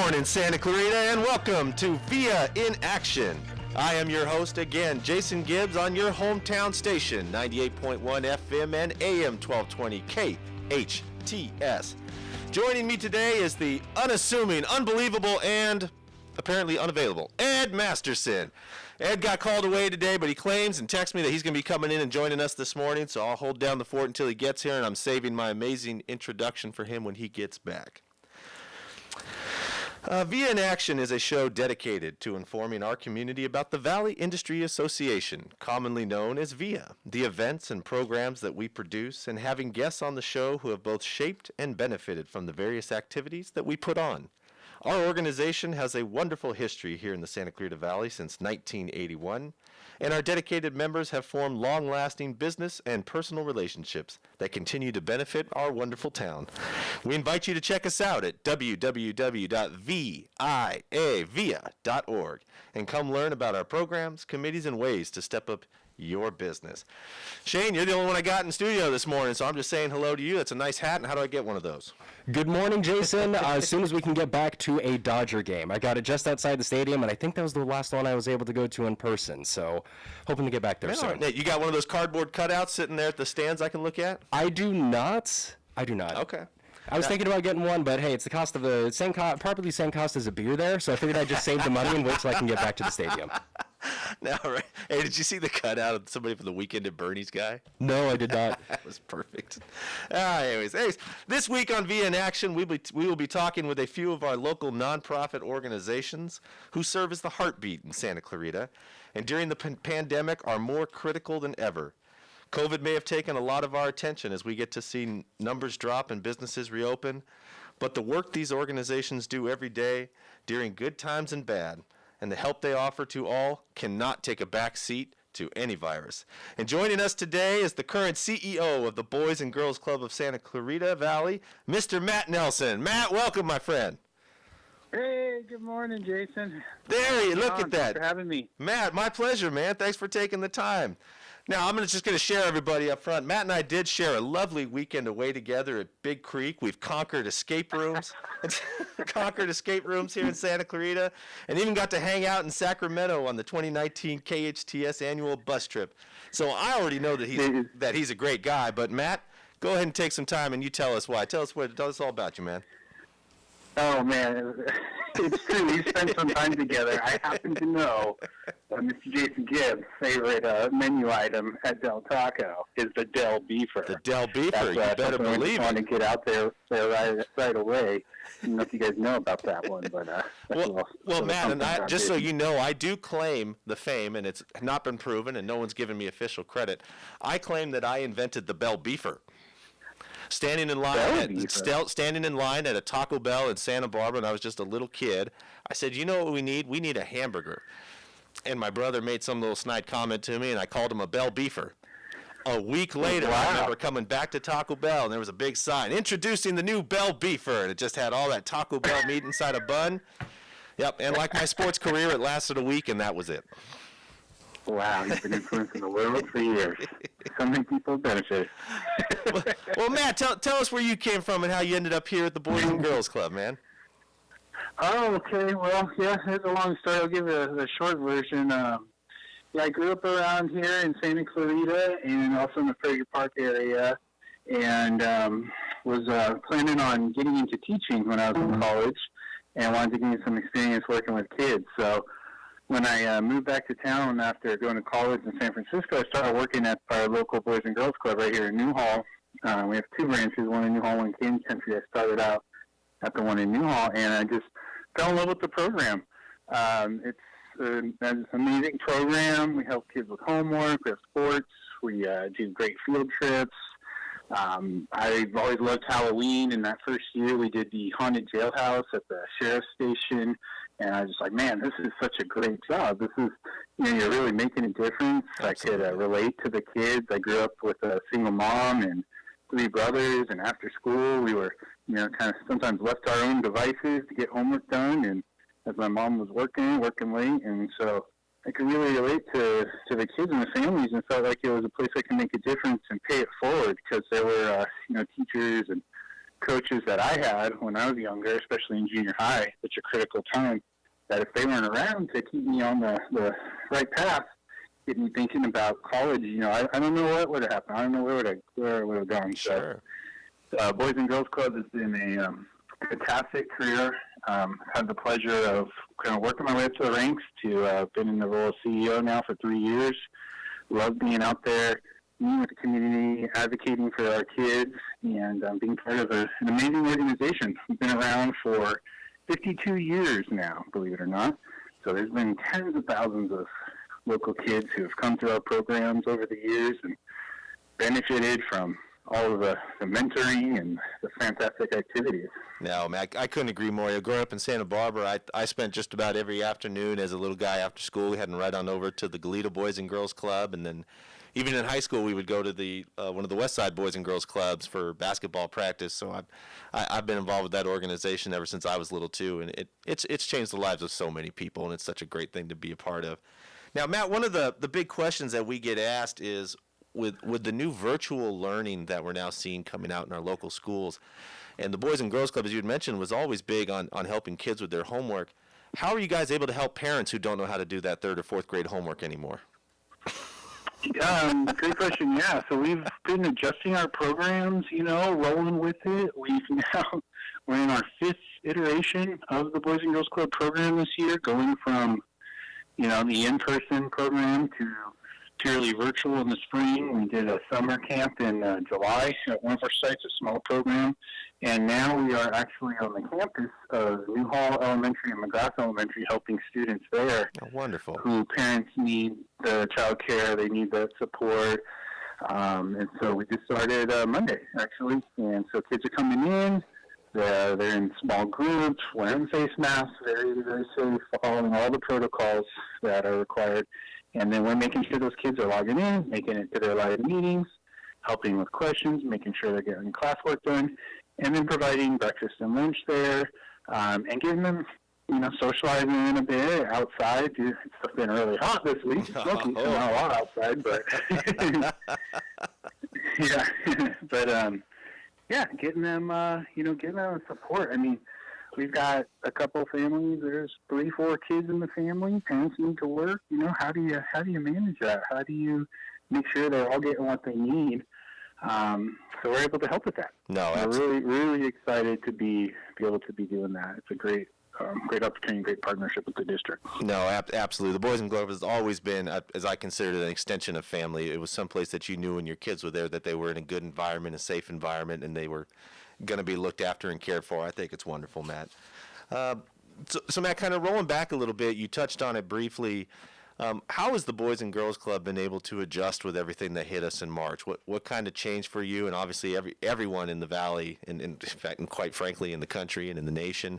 morning, Santa Clarita, and welcome to VIA in Action. I am your host again, Jason Gibbs, on your hometown station, 98.1 FM and AM 1220 KHTS. Joining me today is the unassuming, unbelievable, and apparently unavailable Ed Masterson. Ed got called away today, but he claims and texts me that he's going to be coming in and joining us this morning, so I'll hold down the fort until he gets here, and I'm saving my amazing introduction for him when he gets back. VIA in Action is a show dedicated to informing our community about the Valley Industry Association, commonly known as VIA, the events and programs that we produce, and having guests on the show who have both shaped and benefited from the various activities that we put on. Our organization has a wonderful history here in the Santa Clarita Valley since 1981, and our dedicated members have formed long-lasting business and personal relationships that continue to benefit our wonderful town. We invite you to check us out at www.viavia.org and come learn about our programs, committees, and ways to step up your business. Shane, you're the only one I got in studio this morning, so I'm just saying hello to you. That's a nice hat, and how do I get one of those? Good morning, Jason. As soon as we can get back to a Dodger game. I got it just outside the stadium, and I think that was the last one I was able to go to in person, so hoping to get back there soon. You got one of those cardboard cutouts sitting there at the stands I can look at? I do not. Okay. I was thinking about getting one, but hey, it's the cost of the same probably the same cost as a beer there, so I figured I'd just save the money and wait till I can get back to the stadium. No, right. Hey, did you see the cutout of somebody from the Weekend at Bernie's guy? No, I did not. That was perfect. Anyways, this week on VIA in Action, we will be talking with a few of our local nonprofit organizations who serve as the heartbeat in Santa Clarita, and during the pandemic are more critical than ever. COVID may have taken a lot of our attention as we get to see numbers drop and businesses reopen, but the work these organizations do every day during good times and bad, and the help they offer to all cannot take a back seat to any virus. And joining us today is the current CEO of the Boys and Girls Club of Santa Clarita Valley, Mr. Matt Nelson. Matt, welcome, my friend. Hey, good morning, Jason. There you look at that. Thanks for having me. Matt, my pleasure, man. Thanks for taking the time. Now, I'm just going to share everybody up front. Matt and I did share a lovely weekend away together at Big Creek. We've conquered escape rooms, here in Santa Clarita, and even got to hang out in Sacramento on the 2019 KHTS annual bus trip. So I already know that he's a great guy. But Matt, go ahead and take some time and you tell us why. Tell us all about you, man. Oh man, it's true. We spent some time together. I happen to know Mr. Jason Gibbs' favorite menu item at Del Taco is the Del Beefer. The Del Beefer, you better believe it. I want to get out there right away. I don't know if you guys know about that one, but well, Matt, and just so you know, I do claim the fame, and it's not been proven, and no one's given me official credit. I claim that I invented the Bell Beefer. Standing in line at a Taco Bell in Santa Barbara when I was just a little kid, I said, you know what we need? We need a hamburger. And my brother made some little snide comment to me, and I called him a Bell Beefer. A week later, I remember coming back to Taco Bell, and there was a big sign, introducing the new Bell Beefer, and it just had all that Taco Bell meat inside a bun. Yep, and like my sports career, it lasted a week, and that was it. Wow, you've been influencing the world for years. So many people benefit. Well, Matt, tell us where you came from and how you ended up here at the Boys and Girls Club, man. Oh, okay. Well, yeah, it's a long story. I'll give a short version. I grew up around here in Santa Clarita and also in the Prairie Park area, and was planning on getting into teaching when I was in college and wanted to gain some experience working with kids. So when I moved back to town after going to college in San Francisco, I started working at our local Boys and Girls Club right here in Newhall. We have two branches, one in Newhall, one in Kansas Country. I started out at the one in Newhall, and I just fell in love with the program. It's an amazing program. We help kids with homework, we have sports, we do great field trips. I've always loved Halloween, and that first year we did the haunted jailhouse at the sheriff's station, and I was just like, man, this is such a great job. This is, you're really making a difference. Absolutely. I could relate to the kids. I grew up with a single mom and three brothers, and after school we were, kind of sometimes left to our own devices to get homework done, and as my mom was working late, and so I could really relate to the kids and the families, and felt like it was a place I could make a difference and pay it forward, because there were, teachers and coaches that I had when I was younger, especially in junior high, such a critical time, that if they weren't around to keep me on the right path, get me thinking about college, I don't know what would have happened. I don't know where I would have gone. Sure. So, Boys and Girls Club has been a fantastic career. Had the pleasure of kind of working my way up to the ranks to been in the role of CEO now for 3 years. Love being out there, meeting with the community, advocating for our kids, and being part of an amazing organization. We've been around for 52 years now, believe it or not. So there's been tens of thousands of local kids who have come through our programs over the years and benefited from all of the mentoring and the fantastic activities. No, man, I couldn't agree more. Growing up in Santa Barbara, I spent just about every afternoon as a little guy after school heading right on over to the Goleta Boys and Girls Club, and then even in high school we would go to the one of the West Side Boys and Girls Clubs for basketball practice. So I've been involved with that organization ever since I was little too, and it's changed the lives of so many people, and it's such a great thing to be a part of. Now, Matt, one of the big questions that we get asked is, with the new virtual learning that we're now seeing coming out in our local schools, and the Boys and Girls Club, as you had mentioned, was always big on helping kids with their homework. How are you guys able to help parents who don't know how to do that 3rd or 4th grade homework anymore? Great question. Yeah, so we've been adjusting our programs, rolling with it. We're in our 5th iteration of the Boys and Girls Club program this year, going from, the in-person program to purely virtual in the spring. We did a summer camp in July at one of our sites, a small program. And now we are actually on the campus of New Hall Elementary and McGrath Elementary, helping students there. Oh, wonderful. Who parents need the child care, they need that support. And so we just started Monday, actually. And so kids are coming in. They're in small groups, wearing face masks, very, very safe, following all the protocols that are required. And then we're making sure those kids are logging in, making it to their live meetings, helping with questions, making sure they're getting classwork done, and then providing breakfast and lunch there, and getting them, socializing a bit outside. It's been really hot this week. It's smoky, so not a lot outside, but yeah. But getting them, getting them support. I mean, we've got a couple of families. There's 3-4 kids in the family. Parents need to work. How do you manage that? How do you make sure they're all getting what they need? So we're able to help with that. No, we're really, really excited to be able to be doing that. It's a great opportunity, great partnership with the district. No, absolutely. The Boys and Girls Club has always been, as I considered it, an extension of family. It was someplace that you knew when your kids were there that they were in a good environment, a safe environment, and they were going to be looked after and cared for. I think it's wonderful, Matt. So Matt, kind of rolling back a little bit, you touched on it briefly. How has the Boys and Girls Club been able to adjust with everything that hit us in March? What kind of changed for you? And obviously everyone in the Valley, and in fact, and quite frankly, in the country and in the nation,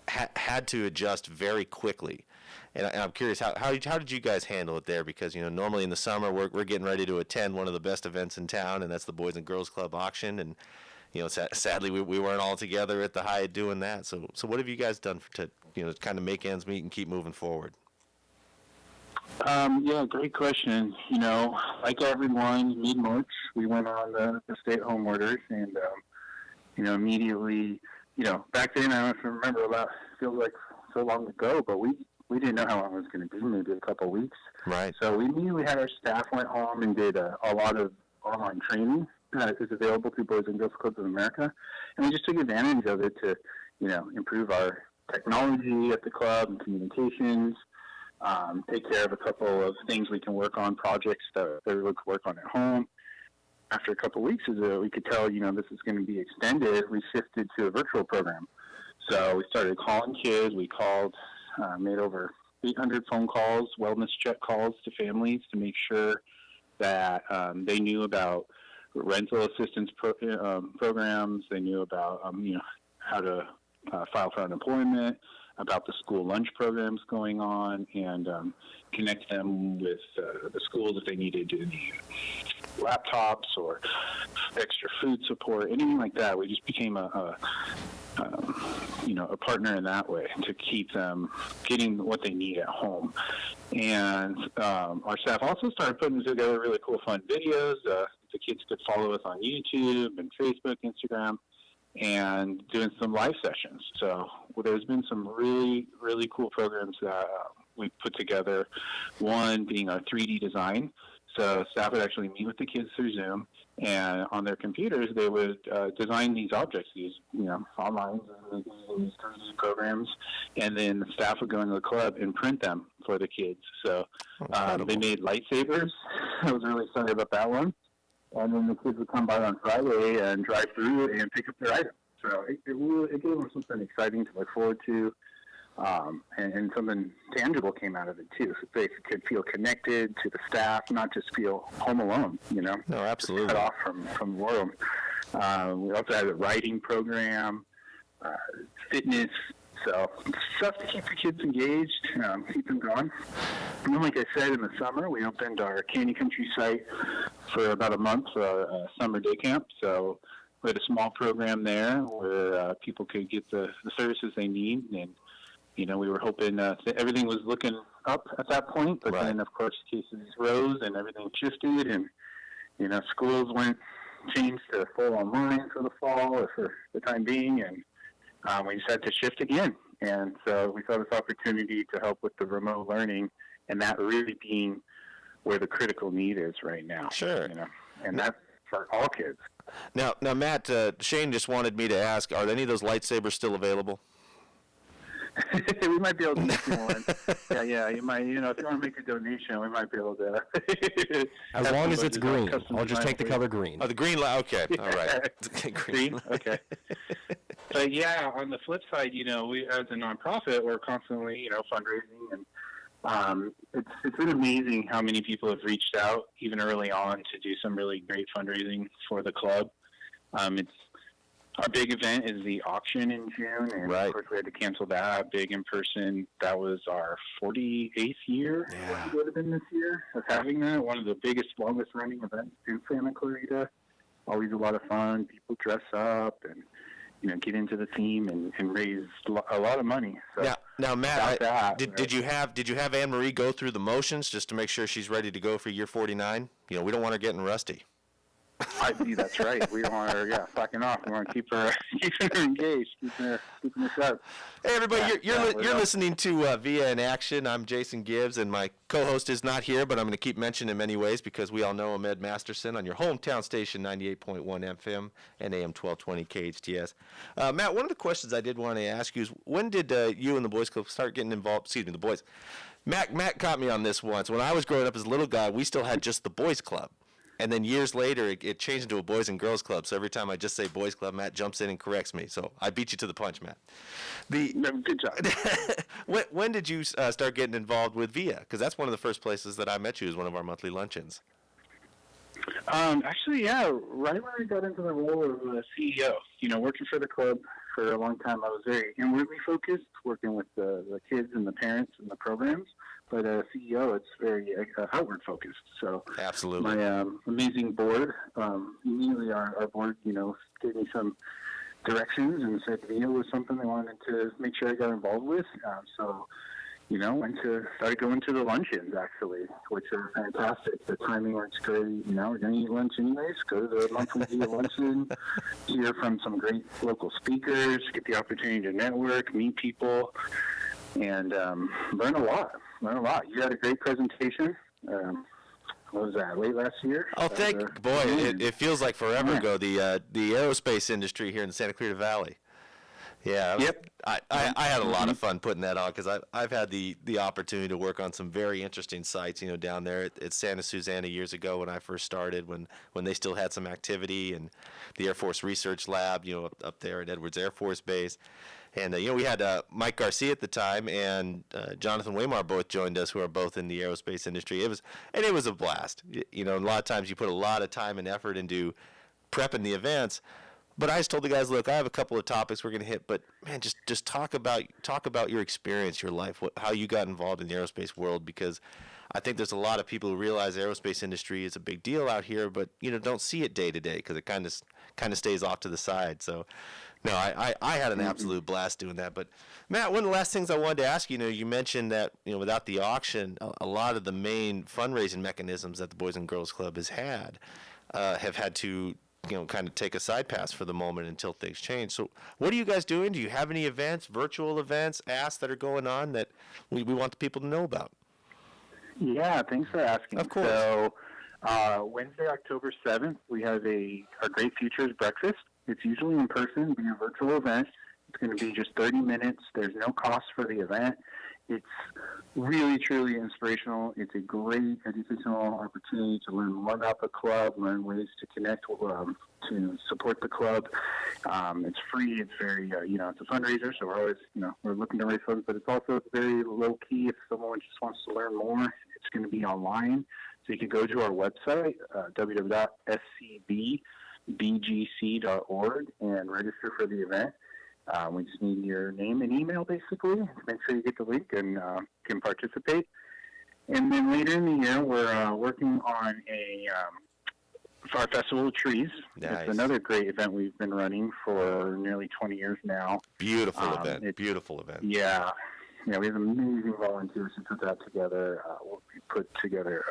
had to adjust very quickly. And I'm curious, how did you guys handle it there? Because, normally in the summer, we're getting ready to attend one of the best events in town, and that's the Boys and Girls Club auction. And, sadly, we weren't all together at the Hyatt doing that. So what have you guys done to kind of make ends meet and keep moving forward? Great question. Like everyone, mid-March, we went on the stay-at-home orders, and, immediately, back then, I don't remember, feels like so long ago, but we didn't know how long it was going to be, maybe a couple of weeks. Right. So we immediately had our staff went home and did a lot of online training that is available through Boys and Girls Clubs of America, and we just took advantage of it to, improve our technology at the club and communications, take care of a couple of things we can work on, projects that we could work on at home. After a couple of weeks, we could tell, this is going to be extended, we shifted to a virtual program. So we started calling kids. We made over 800 phone calls, wellness check calls to families to make sure that they knew about rental assistance programs. They knew about, how to file for unemployment, about the school lunch programs going on, and connect them with the schools if they needed laptops or extra food support, anything like that. We just became a partner in that way to keep them getting what they need at home. And our staff also started putting together really cool, fun videos. The kids could follow us on YouTube and Facebook, Instagram, and doing some live sessions. So there's been some really, really cool programs that we put together. One being our 3D design. So staff would actually meet with the kids through Zoom, and on their computers they would design these objects, these online these 3D programs, and then the staff would go into the club and print them for the kids. So they made lightsabers. I was really excited about that one. And then the kids would come by on Friday and drive through and pick up their items. So it gave them something exciting to look forward to, and something tangible came out of it too. So they could feel connected to the staff, not just feel home alone. No, absolutely. Cut off from the world. We also had a writing program, fitness. So stuff to keep the kids engaged, keep them going. And then, like I said, in the summer, we opened our Candy Country site for about a month for our summer day camp. So we had a small program there where people could get the services they need. And, we were hoping everything was looking up at that point. But then, of course, cases rose and everything shifted. And, schools changed to full online for the fall or for the time being. And we just had to shift again. And so we saw this opportunity to help with the remote learning, and that really being where the critical need is right now. Sure. And that's for all kids. Now, Matt, Shane just wanted me to ask, are any of those lightsabers still available? We might be able to make you one. Yeah. You might, if you want to make a donation, we might be able to. As long as it's green. I'll just take the color green. Oh, the green light. Okay. All right. Green? Okay. But yeah, on the flip side, we as a nonprofit, we're constantly, fundraising, and it's been amazing how many people have reached out even early on to do some really great fundraising for the club. Our big event is the auction in June, and of course we had to cancel that big in person. That was our 48th year. Yeah. It would have been this year of having that. One of the biggest, longest running events in Santa Clarita. Always a lot of fun. People dress up and get into the theme and raise a lot of money. So now, Matt, did you have Anne Marie go through the motions just to make sure she's ready to go for year 49? We don't want her getting rusty. I see. That's right. We don't want her, slacking off. We want to keep her engaged, keeping her sharp. Hey, everybody! You're listening to Via in Action. I'm Jason Gibbs, and my co-host is not here, but I'm going to keep mentioning him anyways because we all know him, Ed Masterson, on your hometown station, 98.1 FM and AM 1220 KHTS. Matt, one of the questions I did want to ask you is, when did you and the Boys Club start getting involved? Excuse me, the boys. Matt caught me on this once. When I was growing up as a little guy, we still had just the Boys Club. And then years later, it changed into a Boys and Girls Club. So every time I just say Boys Club, Matt jumps in and corrects me. So I beat you to the punch, Matt. Good job. When did you start getting involved with VIA? Because that's one of the first places that I met you, as one of our monthly luncheons. Actually, right when I got into the role of CEO, working for the club for a long time, I was very inwardly focused, working with the kids and the parents and the programs. But as CEO, it's very outward focused. So absolutely, my amazing board, immediately our board, gave me some directions and said VIA was something they wanted to make sure I got involved with. Started going to the luncheons, actually, which are fantastic. The timing works great. We're going to eat lunch anyways. Go to the monthly VIA luncheon, hear from some great local speakers, get the opportunity to network, meet people, and learn a lot. You had a great presentation. What was that, late last year? Oh, it feels like forever ago, the aerospace industry here in the Santa Clarita Valley. Yeah. Yep. I had a lot of fun putting that on because I've had the opportunity to work on some very interesting sites, down there at Santa Susana years ago when I first started, when they still had some activity, and the Air Force Research Lab, up there at Edwards Air Force Base. And, we had Mike Garcia at the time and Jonathan Waymar both joined us, who are both in the aerospace industry. It was a blast. A lot of times you put a lot of time and effort into prepping the events. But I just told the guys, look, I have a couple of topics we're going to hit, but man, just talk about your experience, your life, how you got involved in the aerospace world, because I think there's a lot of people who realize the aerospace industry is a big deal out here, but don't see it day to day because it kind of stays off to the side. So, no, I had an absolute blast doing that. But Matt, one of the last things I wanted to ask you mentioned that without the auction, a lot of the main fundraising mechanisms that the Boys and Girls Club has had have had to kind of take a side pass for the moment until things change. So what are you guys doing? Do you have any events, virtual events, asks that are going on that we want the people to know about? Yeah, thanks for asking. Of course. So Wednesday, October 7th, we have our Great Futures Breakfast. It's usually in person, it'll be a virtual event. It's going to be just 30 minutes. There's no cost for the event. It's really, truly inspirational. It's a great educational opportunity to learn more about the club, learn ways to connect, to support the club. It's free. It's very, it's a fundraiser, so we're always, we're looking to raise funds, but it's also very low key. If someone just wants to learn more, it's going to be online. So you can go to our website, www.scbbgc.org, and register for the event. We just need your name and email, basically, to make sure you get the link and can participate. And then later in the year, we're working on our Festival of Trees. Nice. It's another great event we've been running for nearly 20 years now. Beautiful event. Beautiful event. Yeah. Yeah, we have amazing volunteers who put that together. We'll put together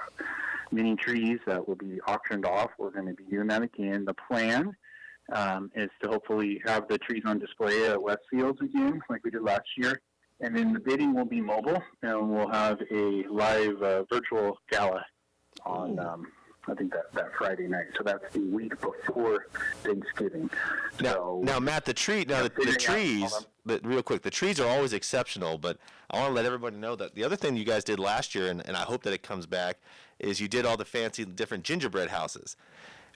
mini trees that will be auctioned off. We're going to be doing that again. The plan is to hopefully have the trees on display at Westfields again, like we did last year. And then the bidding will be mobile, and we'll have a live virtual gala on, I think, that Friday night. So that's the week before Thanksgiving. Now, Matt, the trees, real quick, the trees are always exceptional, but I want to let everybody know that the other thing you guys did last year, and I hope that it comes back, is you did all the fancy different gingerbread houses.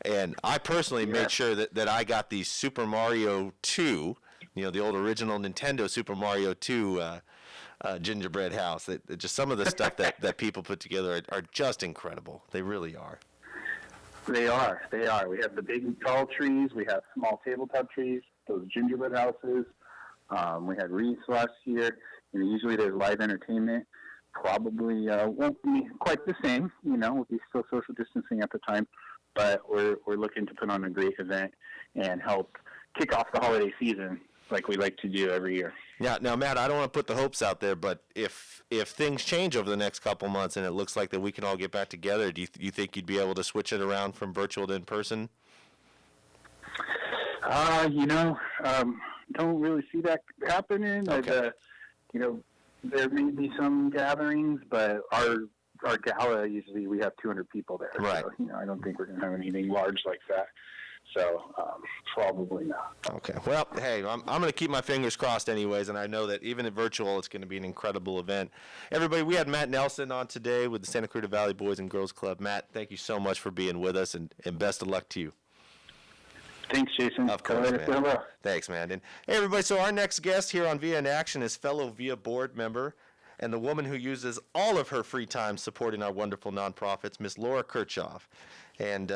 And I personally made sure that I got the Super Mario 2, the old original Nintendo Super Mario 2 gingerbread house. Just some of the stuff that people put together are just incredible. They really are. They are. We have the big tall trees. We have small tabletop trees, those gingerbread houses. We had wreaths last year. Usually there's live entertainment. Probably won't be quite the same. We'll be still social distancing at the time. But we're looking to put on a great event and help kick off the holiday season like we like to do every year. Yeah. Now, Matt, I don't want to put the hopes out there, but if things change over the next couple months and it looks like that we can all get back together, do you think you'd be able to switch it around from virtual to in person? Don't really see that happening. Okay. There may be some gatherings, but our gala, usually we have 200 people there. Right. So, I don't think we're going to have anything large like that. So, probably not. Okay. Well, hey, I'm going to keep my fingers crossed anyways, and I know that even at virtual, it's going to be an incredible event. Everybody, we had Matt Nelson on today with the Santa Clarita Valley Boys and Girls Club. Matt, thank you so much for being with us, and best of luck to you. Thanks, Jason. Of course, man. Thanks, man. And hey, everybody, so our next guest here on VIA in Action is fellow VIA board member and the woman who uses all of her free time supporting our wonderful nonprofits, Miss Laura Kirchhoff. And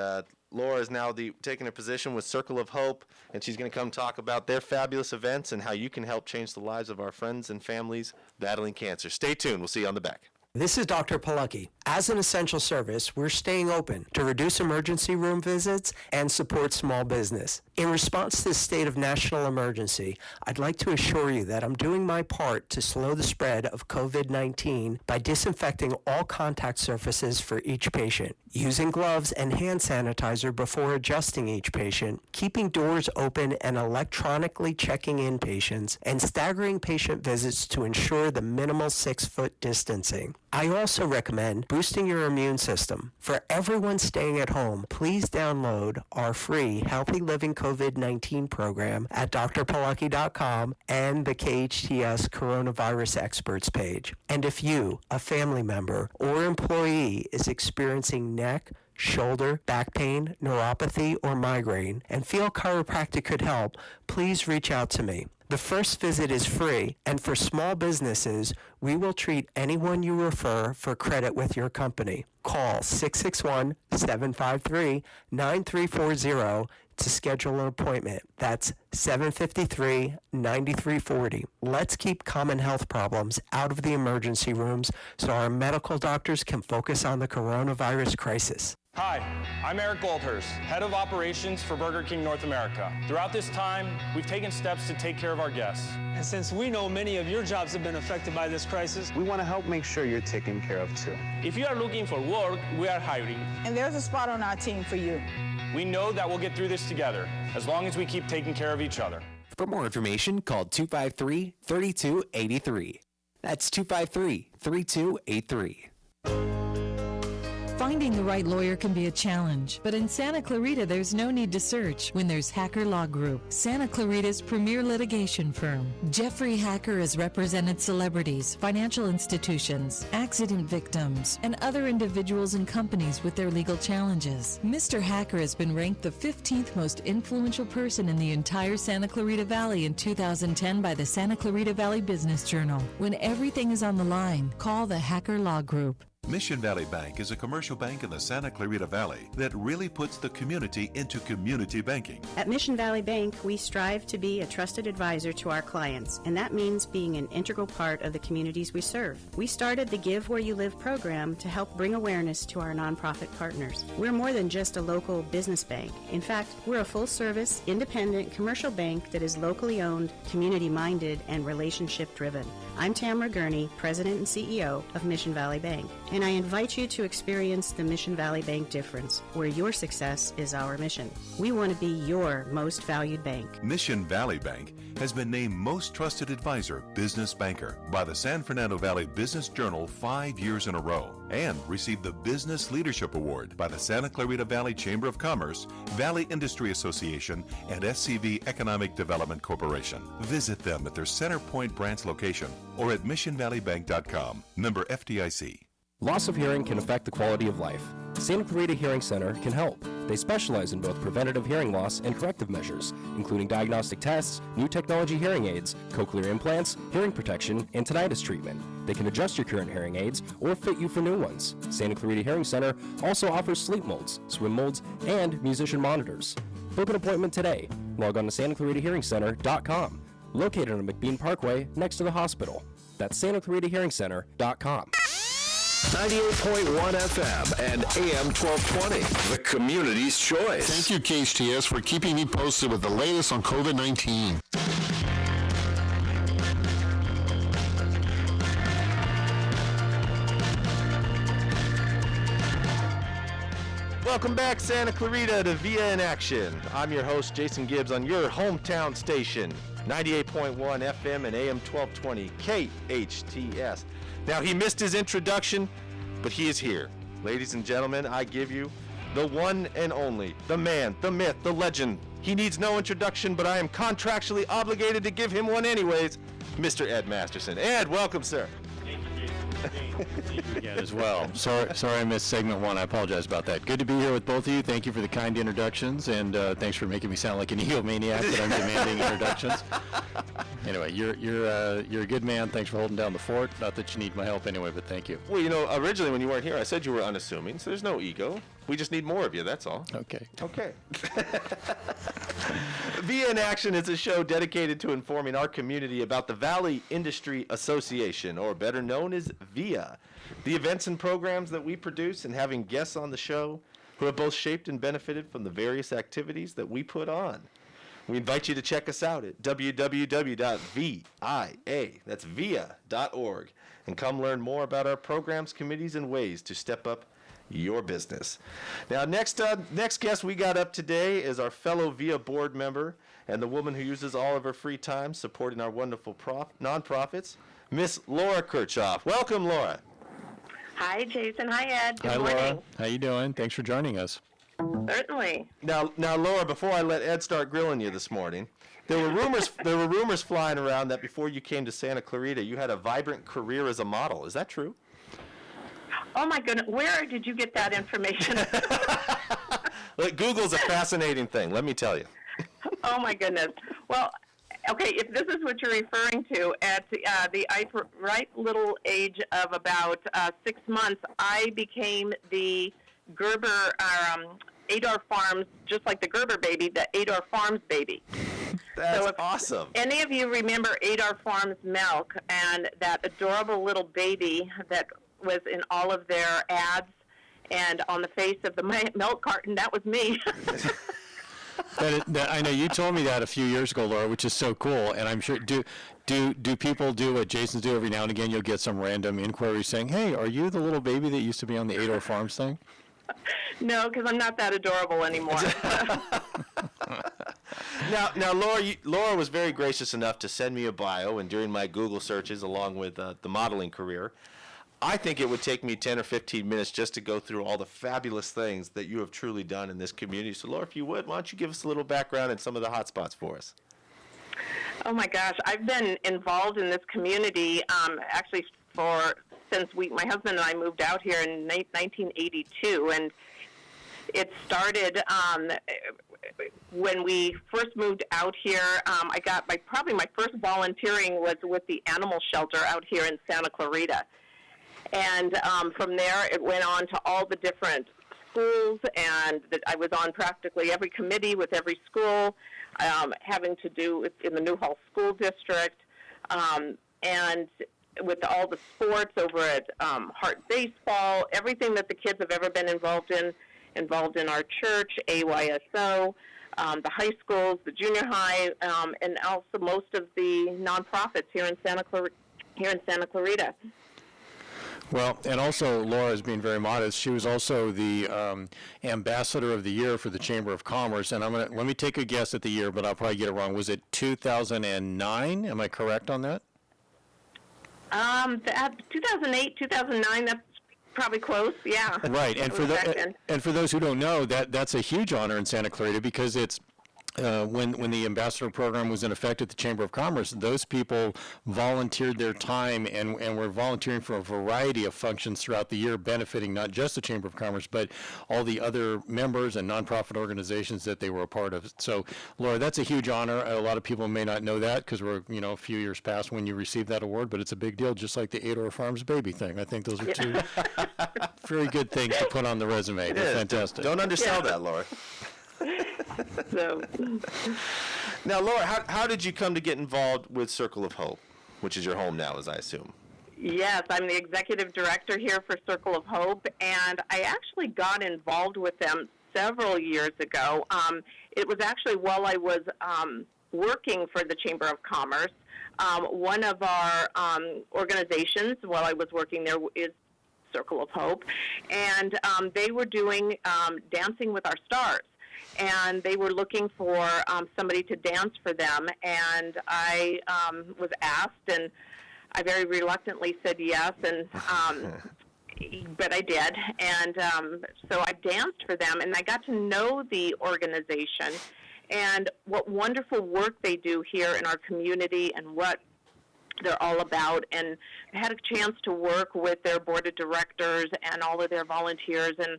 Laura is now taking a position with Circle of Hope, and she's going to come talk about their fabulous events and how you can help change the lives of our friends and families battling cancer. Stay tuned. We'll see you on the back. This is Dr. Palucki. As an essential service, we're staying open to reduce emergency room visits and support small business. In response to this state of national emergency, I'd like to assure you that I'm doing my part to slow the spread of COVID-19 by disinfecting all contact surfaces for each patient, using gloves and hand sanitizer before adjusting each patient, keeping doors open and electronically checking in patients, and staggering patient visits to ensure the minimal 6-foot distancing. I also recommend boosting your immune system. For everyone staying at home, please download our free Healthy Living COVID-19 program at drpalucki.com and the KHTS Coronavirus Experts page. And if you, a family member or employee, is experiencing neck, shoulder, back pain, neuropathy, or migraine, and feel chiropractic could help, please reach out to me. The first visit is free, and for small businesses, we will treat anyone you refer for credit with your company. Call 661-753-9340 to schedule an appointment. That's 753-9340. Let's keep common health problems out of the emergency rooms so our medical doctors can focus on the coronavirus crisis. Hi, I'm Eric Goldhurst, Head of Operations for Burger King North America. Throughout this time, we've taken steps to take care of our guests. And since we know many of your jobs have been affected by this crisis, we want to help make sure you're taken care of too. If you are looking for work, we are hiring. And there's a spot on our team for you. We know that we'll get through this together as long as we keep taking care of each other. For more information, call 253-3283. That's 253-3283. Finding the right lawyer can be a challenge, but in Santa Clarita, there's no need to search when there's Hacker Law Group, Santa Clarita's premier litigation firm. Jeffrey Hacker has represented celebrities, financial institutions, accident victims, and other individuals and companies with their legal challenges. Mr. Hacker has been ranked the 15th most influential person in the entire Santa Clarita Valley in 2010 by the Santa Clarita Valley Business Journal. When everything is on the line, call the Hacker Law Group. Mission Valley Bank is a commercial bank in the Santa Clarita Valley that really puts the community into community banking. At Mission Valley Bank, we strive to be a trusted advisor to our clients, and that means being an integral part of the communities we serve. We started the Give Where You Live program to help bring awareness to our nonprofit partners. We're more than just a local business bank. In fact, we're a full-service, independent commercial bank that is locally owned, community-minded, and relationship-driven. I'm Tamara Gurney, President and CEO of Mission Valley Bank, and I invite you to experience the Mission Valley Bank difference, where your success is our mission. We want to be your most valued bank. Mission Valley Bank has been named Most Trusted Advisor Business Banker by the San Fernando Valley Business Journal 5 years in a row and received the Business Leadership Award by the Santa Clarita Valley Chamber of Commerce, Valley Industry Association, and SCV Economic Development Corporation. Visit them at their Center Point branch location or at missionvalleybank.com. Member FDIC. Loss of hearing can affect the quality of life. Santa Clarita Hearing Center can help. They specialize in both preventative hearing loss and corrective measures, including diagnostic tests, new technology hearing aids, cochlear implants, hearing protection, and tinnitus treatment. They can adjust your current hearing aids or fit you for new ones. Santa Clarita Hearing Center also offers sleep molds, swim molds, and musician monitors. Book an appointment today. Log on to SantaClaritaHearingCenter.com, located on McBean Parkway next to the hospital. That's SantaClaritaHearingCenter.com. 98.1 FM and AM 1220, the community's choice. Thank you, KHTS, for keeping me posted with the latest on COVID-19. Welcome back, Santa Clarita, to Via in Action. I'm your host, Jason Gibbs, on your hometown station, 98.1 FM and AM 1220, KHTS. Now, he missed his introduction, but he is here. Ladies and gentlemen, I give you the one and only, the man, the myth, the legend. He needs no introduction, but I am contractually obligated to give him one anyways, Mr. Ed Masterson. Ed, welcome, sir. Again as well. Sorry I missed segment one. I apologize about that. Good to be here with both of you. Thank you for the kind introductions, and thanks for making me sound like an egomaniac that I'm demanding introductions. Anyway, you're a good man. Thanks for holding down the fort. Not that you need my help anyway, but thank you. Well, you know, originally when you weren't here, I said you were unassuming, so there's no ego. We just need more of you, that's all. Okay. Via in Action is a show dedicated to informing our community about the Valley Industry Association, or better known as VIA. The events and programs that we produce, and having guests on the show who have both shaped and benefited from the various activities that we put on. We invite you to check us out at www.via.org and come learn more about our programs, committees, and ways to step up your business. Now, next guest we got up today is our fellow VIA board member and the woman who uses all of her free time supporting our wonderful nonprofits, Miss Laura Kirchhoff. Welcome, Laura. Hi, Jason. Hi, Ed. Good Hi, morning. Laura. How you doing? Thanks for joining us. Certainly. Now, Laura, before I let Ed start grilling you this morning, there were rumors flying around that before you came to Santa Clarita, you had a vibrant career as a model. Is that true? Oh, my goodness. Where did you get that information? Look, Google's a fascinating thing, let me tell you. Oh, my goodness. Well, okay, if this is what you're referring to, at the right little age of about 6 months, I became the Gerber, Adar Farms, just like the Gerber baby, the Adar Farms baby. That's awesome. Any of you remember Adar Farms milk and that adorable little baby that was in all of their ads and on the face of the milk carton, that was me. I know you told me that a few years ago, Laura, which is so cool. And I'm sure, do people do what Jason's do every now and again? You'll get some random inquiry saying, "Hey, are you the little baby that used to be on the Adar Farms thing?" No, because I'm not that adorable anymore. Now, Laura was very gracious enough to send me a bio, and during my Google searches, along with the modeling career, I think it would take me 10 or 15 minutes just to go through all the fabulous things that you have truly done in this community. So, Laura, if you would, why don't you give us a little background and some of the hot spots for us? Oh my gosh, I've been involved in this community actually since my husband and I moved out here in 1982, and it started when we first moved out here. I got probably my first volunteering was with the animal shelter out here in Santa Clarita, and from there it went on to all the different schools, and I was on practically every committee with every school, having to do in the Newhall School District, and with all the sports over at Hart Baseball, everything that the kids have ever been involved in our church, AYSO, the high schools, the junior high, and also most of the nonprofits here in Santa Clarita. Well, and also Laura is being very modest. She was also the Ambassador of the Year for the Chamber of Commerce, and let me take a guess at the year, but I'll probably get it wrong. Was it 2009? Am I correct on that? 2008, 2009. That's probably close. Yeah. Right, and for those who don't know, that's a huge honor in Santa Clarita because it's. When the ambassador program was in effect at the Chamber of Commerce, those people volunteered their time and were volunteering for a variety of functions throughout the year, benefiting not just the Chamber of Commerce, but all the other members and nonprofit organizations that they were a part of. So, Laura, that's a huge honor. A lot of people may not know that because we're a few years past when you received that award, but it's a big deal, just like the Ador Farms baby thing. I think those are two very good things to put on the resume. They're fantastic. Don't undersell that, Laura. So, now, Laura, how did you come to get involved with Circle of Hope, which is your home now, as I assume? Yes, I'm the executive director here for Circle of Hope, and I actually got involved with them several years ago. It was actually while I was working for the Chamber of Commerce. One of our organizations while I was working there is Circle of Hope, and they were doing Dancing with Our Stars. And they were looking for somebody to dance for them, and I was asked, and I very reluctantly said yes, and but I did, and so I danced for them, and I got to know the organization and what wonderful work they do here in our community and what they're all about, and I had a chance to work with their board of directors and all of their volunteers, and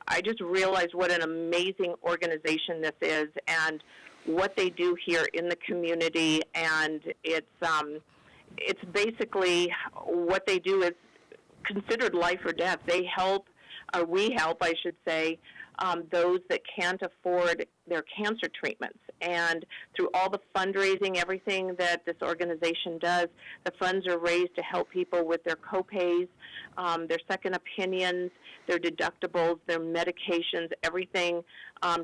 I just realized what an amazing organization this is and what they do here in the community. And it's basically what they do is considered life or death. They help, or we help, I should say, those that can't afford their cancer treatments. And through all the fundraising, everything that this organization does, the funds are raised to help people with their copays, their second opinions, their deductibles, their medications, everything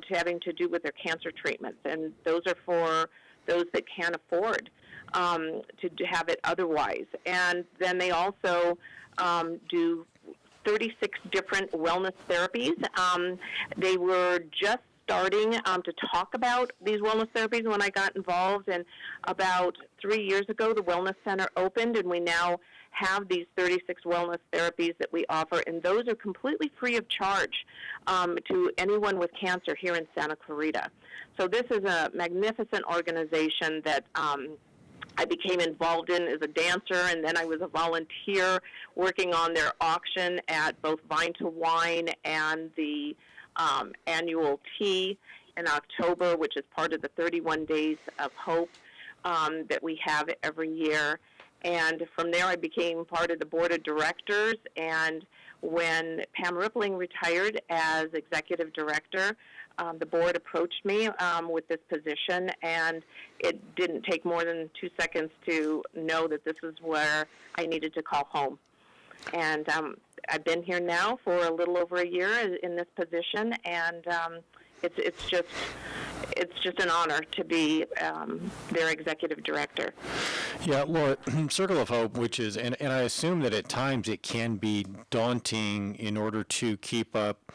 having to do with their cancer treatments. And those are for those that can't afford to have it otherwise. And then they also do 36 different wellness therapies. They were just starting to talk about these wellness therapies when I got involved, and about 3 years ago the Wellness Center opened, and we now have these 36 wellness therapies that we offer, and those are completely free of charge to anyone with cancer here in Santa Clarita. So this is a magnificent organization that I became involved in as a dancer, and then I was a volunteer working on their auction at both Vine to Wine and the annual tea in October, which is part of the 31 Days of Hope that we have every year. And from there, I became part of the board of directors, and when Pam Rippling retired as executive director, the board approached me with this position, and it didn't take more than 2 seconds to know that this is where I needed to call home. And I've been here now for a little over a year in this position, and it's just an honor to be their executive director. Yeah, Laura, Circle of Hope, which is, and I assume that at times it can be daunting in order to keep up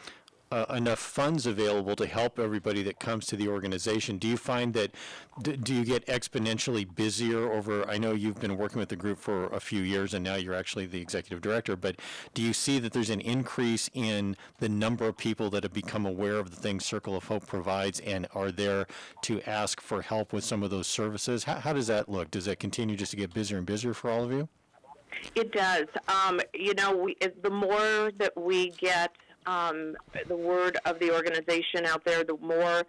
enough funds available to help everybody that comes to the organization. Do you find that, do you get exponentially busier over, I know you've been working with the group for a few years and now you're actually the executive director, but do you see that there's an increase in the number of people that have become aware of the things Circle of Hope provides and are there to ask for help with some of those services? How does that look? Does that continue just to get busier and busier for all of you? It does. The more that we get the word of the organization out there, the more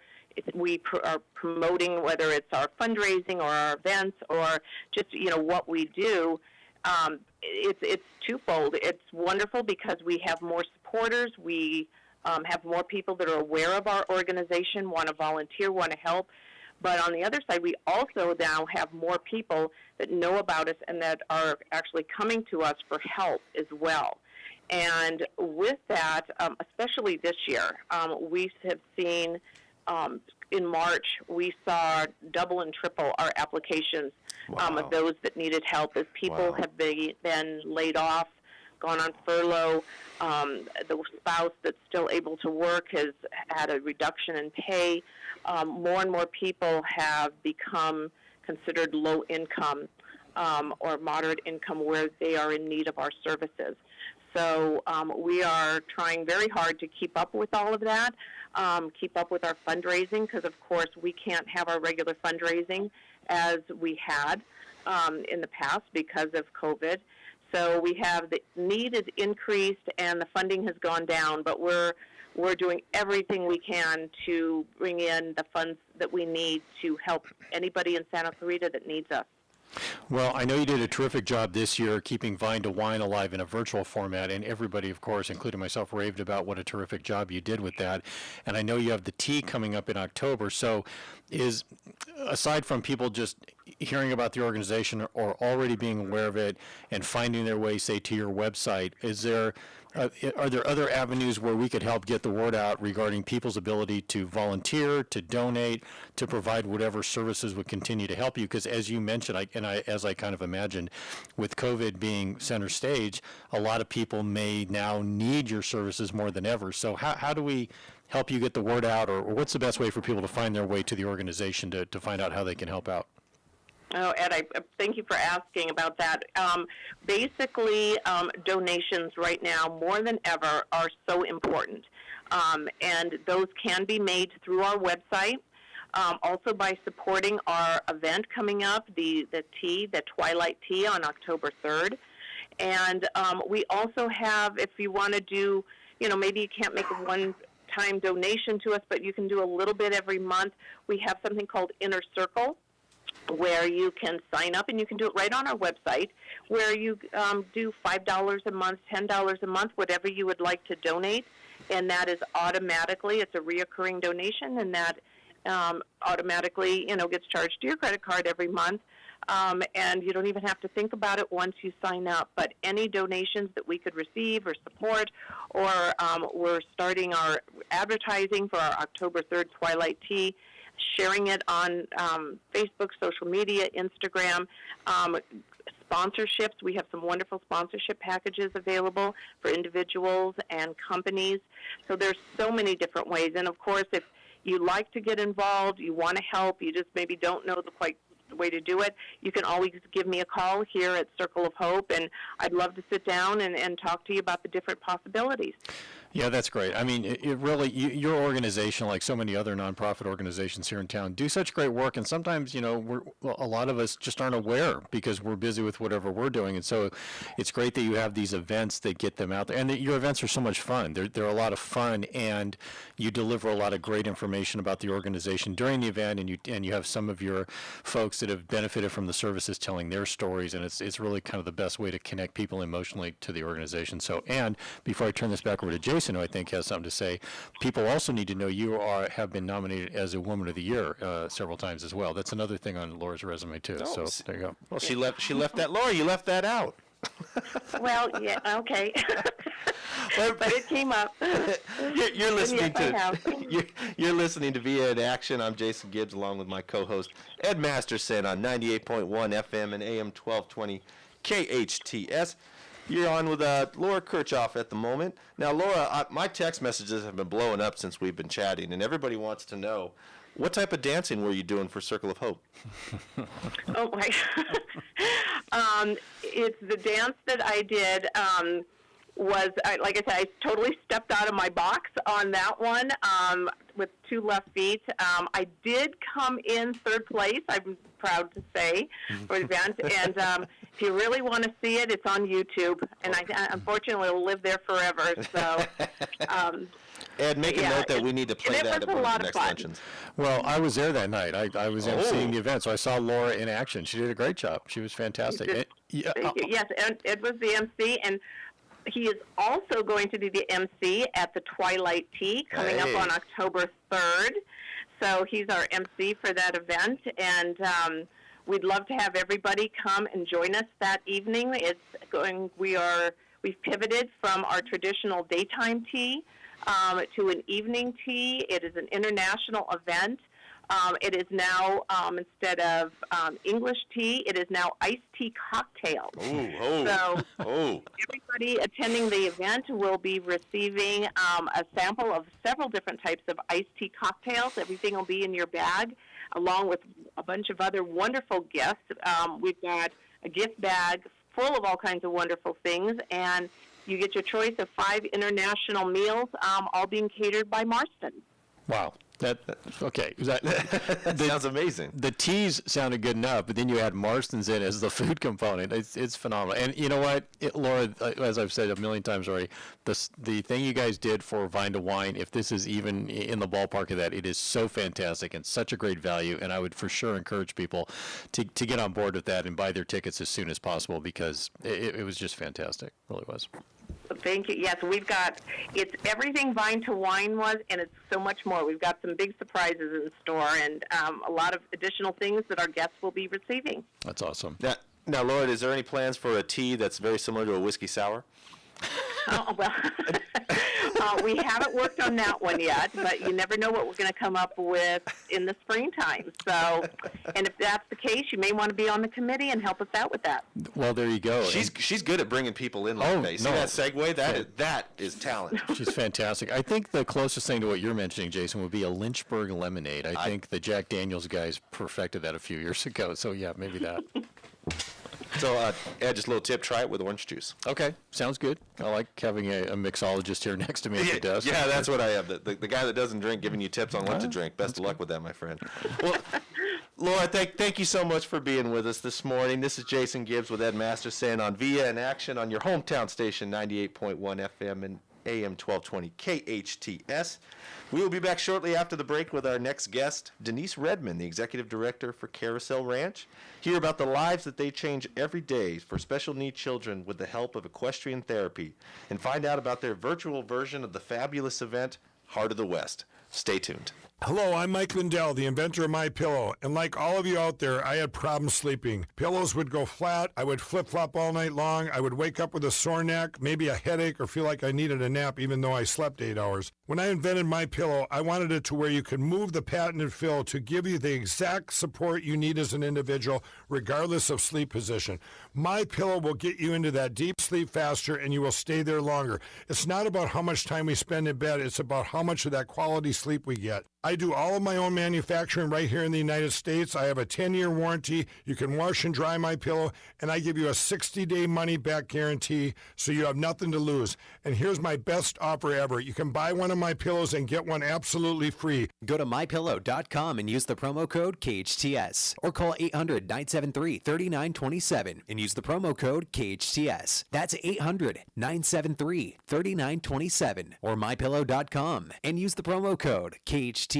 we are promoting, whether it's our fundraising or our events or just, what we do. It's twofold. It's wonderful because we have more supporters. We have more people that are aware of our organization, want to volunteer, want to help. But on the other side, we also now have more people that know about us and that are actually coming to us for help as well. And with that, especially this year, we have seen in March, we saw double and triple our applications of those that needed help as people have been laid off, gone on furlough. The spouse that's still able to work has had a reduction in pay. More and more people have become considered low income or moderate income where they are in need of our services. So we are trying very hard to keep up with all of that, keep up with our fundraising, because, of course, we can't have our regular fundraising as we had in the past because of COVID. So we have the need is increased and the funding has gone down, but we're doing everything we can to bring in the funds that we need to help anybody in Santa Clarita that needs us. Well, I know you did a terrific job this year keeping Vine to Wine alive in a virtual format, and everybody, of course, including myself, raved about what a terrific job you did with that. And I know you have the tea coming up in October. So aside from people just hearing about the organization or already being aware of it and finding their way, say, to your website, are there other avenues where we could help get the word out regarding people's ability to volunteer, to donate, to provide whatever services would continue to help you? Because as you mentioned, as I kind of imagined, with COVID being center stage, a lot of people may now need your services more than ever. So how do we help you get the word out, or what's the best way for people to find their way to the organization to find out how they can help out? Oh, Ed, I thank you for asking about that. Basically, donations right now, more than ever, are so important. And those can be made through our website, also by supporting our event coming up, the Twilight Tea on October 3rd. And we also have, if you want to do, maybe you can't make a one-time donation to us, but you can do a little bit every month. We have something called Inner Circle, where you can sign up, and you can do it right on our website, where you do $5 a month, $10 a month, whatever you would like to donate, and that is automatically, it's a reoccurring donation, and that automatically, gets charged to your credit card every month, and you don't even have to think about it once you sign up. But any donations that we could receive or support, or we're starting our advertising for our October 3rd Twilight Tea, sharing it on Facebook, social media, Instagram, sponsorships. We have some wonderful sponsorship packages available for individuals and companies. So there's so many different ways. And, of course, if you like to get involved, you want to help, you just maybe don't know the way to do it, you can always give me a call here at Circle of Hope, and I'd love to sit down and talk to you about the different possibilities. Yeah, that's great. I mean, it really, your organization, like so many other nonprofit organizations here in town, do such great work. And sometimes, a lot of us just aren't aware because we're busy with whatever we're doing. And so it's great that you have these events that get them out there. And your events are so much fun. They're a lot of fun, and you deliver a lot of great information about the organization during the event. And you have some of your folks that have benefited from the services telling their stories. And it's really kind of the best way to connect people emotionally to the organization. So, and before I turn this back over to Jason, who I think has something to say, people also need to know you have been nominated as a Woman of the Year several times as well. That's another thing on Laura's resume too. So there you go. Well, she left that. Laura, you left that out. Well, yeah, okay. But it came up. You're listening you're listening to VA in Action. I'm Jason Gibbs, along with my co-host Ed Masterson on 98.1 FM and AM 1220 KHTS. You're on with Laura Kirchhoff at the moment. Now, Laura, my text messages have been blowing up since we've been chatting, and everybody wants to know, what type of dancing were you doing for Circle of Hope? Oh, my. It's the dance that I did like I said, I totally stepped out of my box on that one with two left feet. I did come in third place, I'm proud to say, for the event. And if you really want to see it, it's on YouTube. And I unfortunately will live there forever. So. Ed, make a note that we need to play that at one of the next luncheons. Well, I was there that night. I was emceeing the event, so I saw Laura in action. She did a great job. She was fantastic. Thank you. Yes, and Ed was the MC, and he is also going to be the MC at the Twilight Tea coming up on October 3rd. So he's our MC for that event, and we'd love to have everybody come and join us that evening. We've pivoted from our traditional daytime tea to an evening tea. It is an international event. It is now, instead of English tea, it is now iced tea cocktails. So everybody attending the event will be receiving a sample of several different types of iced tea cocktails. Everything will be in your bag, along with a bunch of other wonderful gifts. We've got a gift bag full of all kinds of wonderful things, and you get your choice of 5 international meals, all being catered by Marston. Wow. Okay. That sounds amazing. The teas sounded good enough, but then you add Marston's in as the food component. It's phenomenal. And you know what, Laura, as I've said a million times already, the thing you guys did for Vine to Wine, if this is even in the ballpark of that, it is so fantastic and such a great value. And I would for sure encourage people to get on board with that and buy their tickets as soon as possible, because it was just fantastic. It really was. Thank you. Yes, it's everything Vine to Wine was, and it's so much more. We've got some big surprises in store, and a lot of additional things that our guests will be receiving. That's awesome. Now, Laura, is there any plans for a tea that's very similar to a whiskey sour? Oh, well, we haven't worked on that one yet, but you never know what we're going to come up with in the springtime. So, and if that's the case, you may want to be on the committee and help us out with that. Well, there you go. She's good at bringing people in like that. See that segue? That is talent. She's fantastic. I think the closest thing to what you're mentioning, Jason, would be a Lynchburg lemonade. I think the Jack Daniels guys perfected that a few years ago. So, yeah, maybe that. So, Ed, just a little tip, try it with orange juice. Okay, sounds good. I like having a mixologist here next to me at the desk. Yeah, that's what I have. The guy that doesn't drink giving you tips on what to drink. Best of luck with that, my friend. Well, Laura, thank you so much for being with us this morning. This is Jason Gibbs with Ed Masterson on Via in Action on your hometown station, 98.1 FM and AM 1220 KHTS. We will be back shortly after the break with our next guest, Denise Redmond, the Executive Director for Carousel Ranch. Hear about the lives that they change every day for special needs children with the help of equestrian therapy, and find out about their virtual version of the fabulous event, Heart of the West. Stay tuned. Hello, I'm Mike Lindell, the inventor of MyPillow, and like all of you out there, I had problems sleeping. Pillows would go flat, I would flip-flop all night long, I would wake up with a sore neck, maybe a headache, or feel like I needed a nap even though I slept 8 hours. When I invented MyPillow, I wanted it to where you could move the patented fill to give you the exact support you need as an individual, regardless of sleep position. MyPillow will get you into that deep sleep faster, and you will stay there longer. It's not about how much time we spend in bed, it's about how much of that quality sleep we get. I do all of my own manufacturing right here in the United States. I have a 10-year warranty. You can wash and dry MyPillow, and I give you a 60-day money-back guarantee, so you have nothing to lose. And here's my best offer ever. You can buy one of my pillows and get one absolutely free. Go to mypillow.com and use the promo code KHTS, or call 800-973-3927 and use the promo code KHTS. That's 800-973-3927 or mypillow.com and use the promo code KHTS.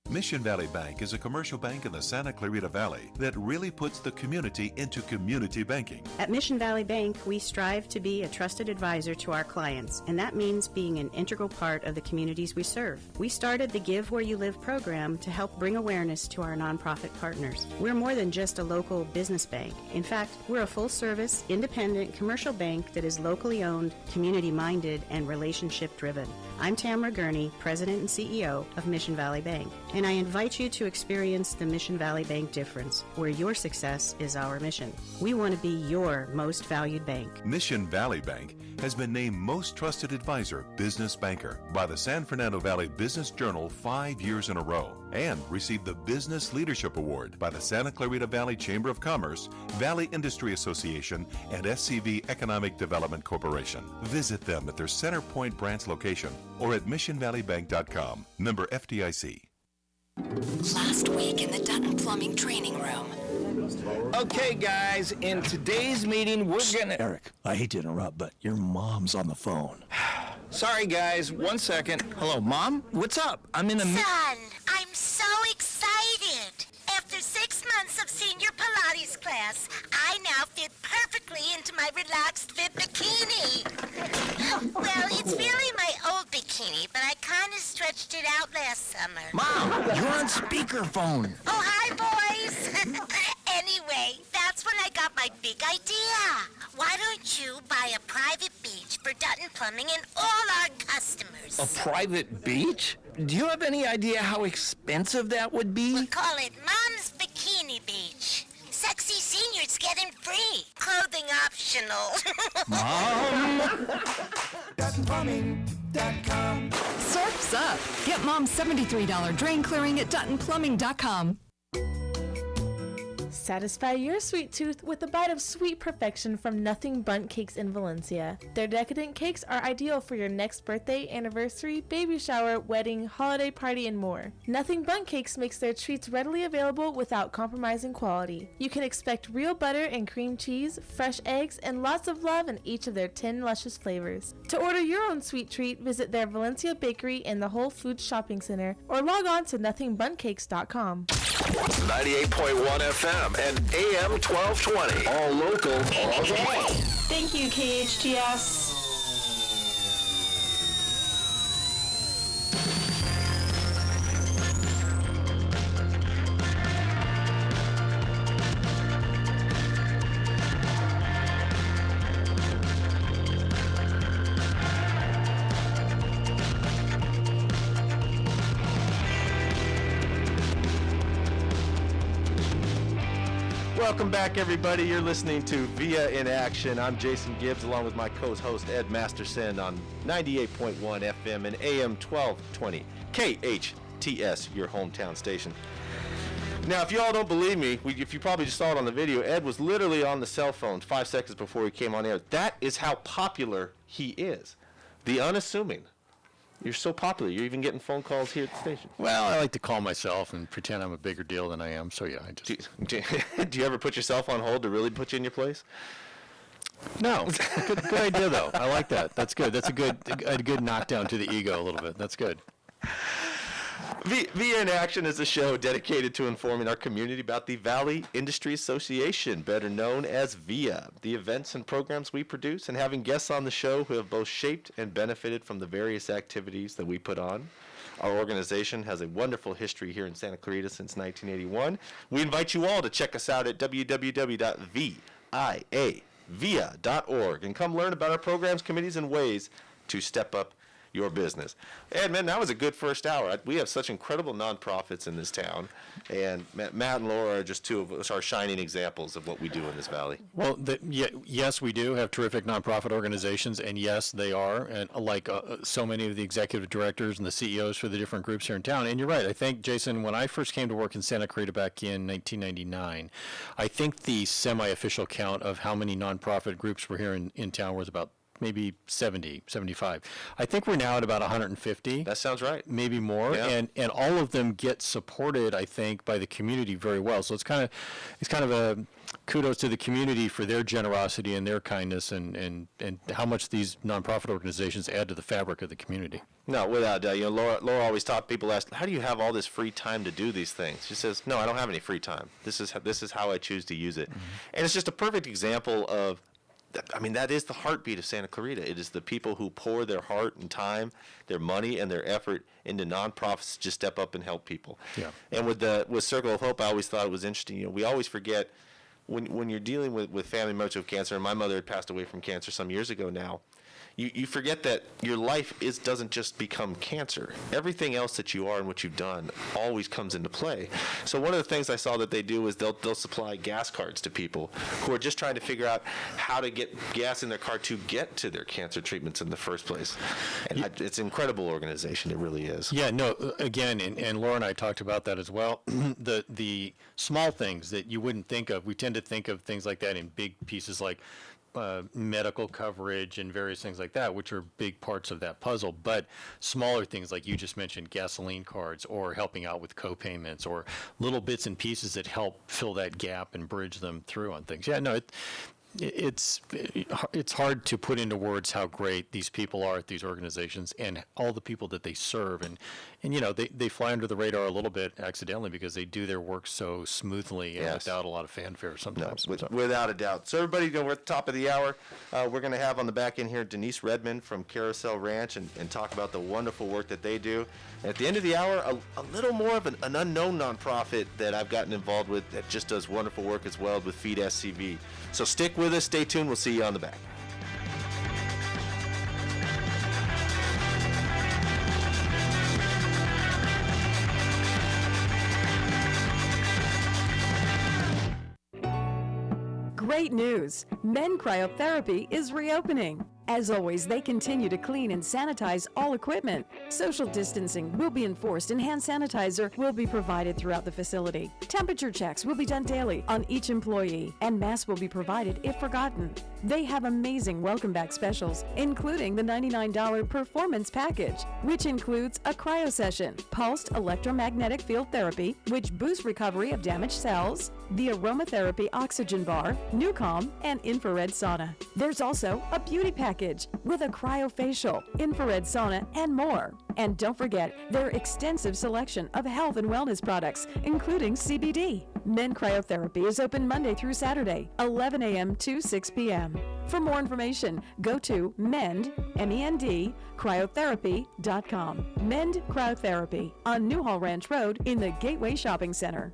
Mission Valley Bank is a commercial bank in the Santa Clarita Valley that really puts the community into community banking. At Mission Valley Bank, we strive to be a trusted advisor to our clients, and that means being an integral part of the communities we serve. We started the Give Where You Live program to help bring awareness to our nonprofit partners. We're more than just a local business bank. In fact, we're a full-service, independent commercial bank that is locally owned, community-minded, and relationship-driven. I'm Tamara Gurney, President and CEO of Mission Valley Bank. And and I invite you to experience the Mission Valley Bank difference, where your success is our mission. We want to be your most valued bank. Mission Valley Bank has been named Most Trusted Advisor Business Banker by the San Fernando Valley Business Journal 5 years in a row and received the Business Leadership Award by the Santa Clarita Valley Chamber of Commerce, Valley Industry Association, and SCV Economic Development Corporation. Visit them at their Center Point branch location or at missionvalleybank.com. Member FDIC. Last week in the Dutton Plumbing Training Room. Okay, guys, in today's meeting, we're gonna... Eric, I hate to interrupt, but your mom's on the phone. Sorry, guys, 1 second. Hello, Mom? What's up? I'm in a... Son, I'm so excited. After 6 months of senior Pilates class, I now fit perfectly into my relaxed fit bikini. Well, it's really my old bikini, but I kind of stretched it out last summer. Mom, you're on speakerphone. Oh, hi, boys. Anyway, that's when I got my big idea. Why don't you buy a private beach for Dutton Plumbing and all our customers? A private beach? Do you have any idea how expensive that would be? We'll call it Mom's Bikini Beach. Sexy seniors get in free. Clothing optional. Mom! DuttonPlumbing.com. Surf's up. Get Mom's $73 drain clearing at DuttonPlumbing.com. Satisfy your sweet tooth with a bite of sweet perfection from Nothing Bundt Cakes in Valencia. Their decadent cakes are ideal for your next birthday, anniversary, baby shower, wedding, holiday party, and more. Nothing Bundt Cakes makes their treats readily available without compromising quality. You can expect real butter and cream cheese, fresh eggs, and lots of love in each of their 10 luscious flavors. To order your own sweet treat, visit their Valencia Bakery in the Whole Foods Shopping Center or log on to nothingbundcakes.com. 98.1 FM and AM 1220. All local, all day. Thank you, KHTS. Welcome back, everybody. You're listening to Via in Action. I'm Jason Gibbs, along with my co-host Ed Masterson on 98.1 FM and AM 1220 KHTS, your hometown station. Now, if you all don't believe me, if you probably just saw it on the video, Ed was literally on the cell phone 5 seconds before he came on air. That is how popular he is. The unassuming. You're so popular. You're even getting phone calls here at the station. Well, I like to call myself and pretend I'm a bigger deal than I am. So yeah, I just. Do you ever put yourself on hold to really put you in your place? No. Good idea though. I like that. That's good. That's a good knockdown to the ego a little bit. That's good. Via in Action is a show dedicated to informing our community about the Valley Industry Association, better known as VIA, the events and programs we produce, and having guests on the show who have both shaped and benefited from the various activities that we put on. Our organization has a wonderful history here in Santa Clarita since 1981. We invite you all to check us out at www.viavia.org and come learn about our programs, committees, and ways to step up your business. Ed, man, that was a good first hour. We have such incredible nonprofits in this town, and Matt and Laura are just two of us, our shining examples of what we do in this valley. Well, yes, we do have terrific nonprofit organizations, and yes, they are, and like so many of the executive directors and the CEOs for the different groups here in town. And you're right. I think, Jason, when I first came to work in Santa Clarita back in 1999, I think the semi-official count of how many nonprofit groups were here in town was about maybe 70, 75. I think we're now at about 150. That sounds right. Maybe more. Yeah. And all of them get supported, I think, by the community very well. So it's kind of a kudos to the community for their generosity and their kindness and how much these nonprofit organizations add to the fabric of the community. No, without doubt. Laura always taught people, ask, how do you have all this free time to do these things? She says, no, I don't have any free time. This is how I choose to use it. Mm-hmm. And it's just a perfect example of, I mean, that is the heartbeat of Santa Clarita. It is the people who pour their heart and time, their money and their effort into nonprofits to just step up and help people. Yeah. And with Circle of Hope, I always thought it was interesting. We always forget when you're dealing with family members of cancer, and my mother had passed away from cancer some years ago now, you forget that your life doesn't just become cancer. Everything else that you are and what you've done always comes into play. So one of the things I saw that they do is they'll supply gas cards to people who are just trying to figure out how to get gas in their car to get to their cancer treatments in the first place. And it's an incredible organization. It really is. Yeah, no, again, and Laura and I talked about that as well. The small things that you wouldn't think of, we tend to think of things like that in big pieces like medical coverage and various things like that, which are big parts of that puzzle. But smaller things like you just mentioned, gasoline cards, or helping out with co-payments, or little bits and pieces that help fill that gap and bridge them through on things. Yeah, no, it's hard to put into words how great these people are at these organizations and all the people that they serve. And they fly under the radar a little bit accidentally because they do their work so smoothly and without a lot of fanfare sometimes. No, without a doubt. So everybody, we're at the top of the hour. We're going to have on the back end here Denise Redmond from Carousel Ranch and talk about the wonderful work that they do. And at the end of the hour, a little more of an unknown nonprofit that I've gotten involved with that just does wonderful work as well with Feed SCV. So stick with us. Stay tuned. We'll see you on the back. Great news! Men Cryotherapy is reopening. As always, they continue to clean and sanitize all equipment. Social distancing will be enforced and hand sanitizer will be provided throughout the facility. Temperature checks will be done daily on each employee, and masks will be provided if forgotten. They have amazing welcome back specials, including the $99 performance package, which includes a cryo session, pulsed electromagnetic field therapy, which boosts recovery of damaged cells, the aromatherapy oxygen bar, Nucalm, and infrared sauna. There's also a beauty package with a cryofacial, infrared sauna, and more. And don't forget their extensive selection of health and wellness products, including CBD. Men Cryotherapy is open Monday through Saturday, 11 a.m. to 6 p.m. For more information, go to MEND, M-E-N-D, cryotherapy.com. MEND Cryotherapy on Newhall Ranch Road in the Gateway Shopping Center.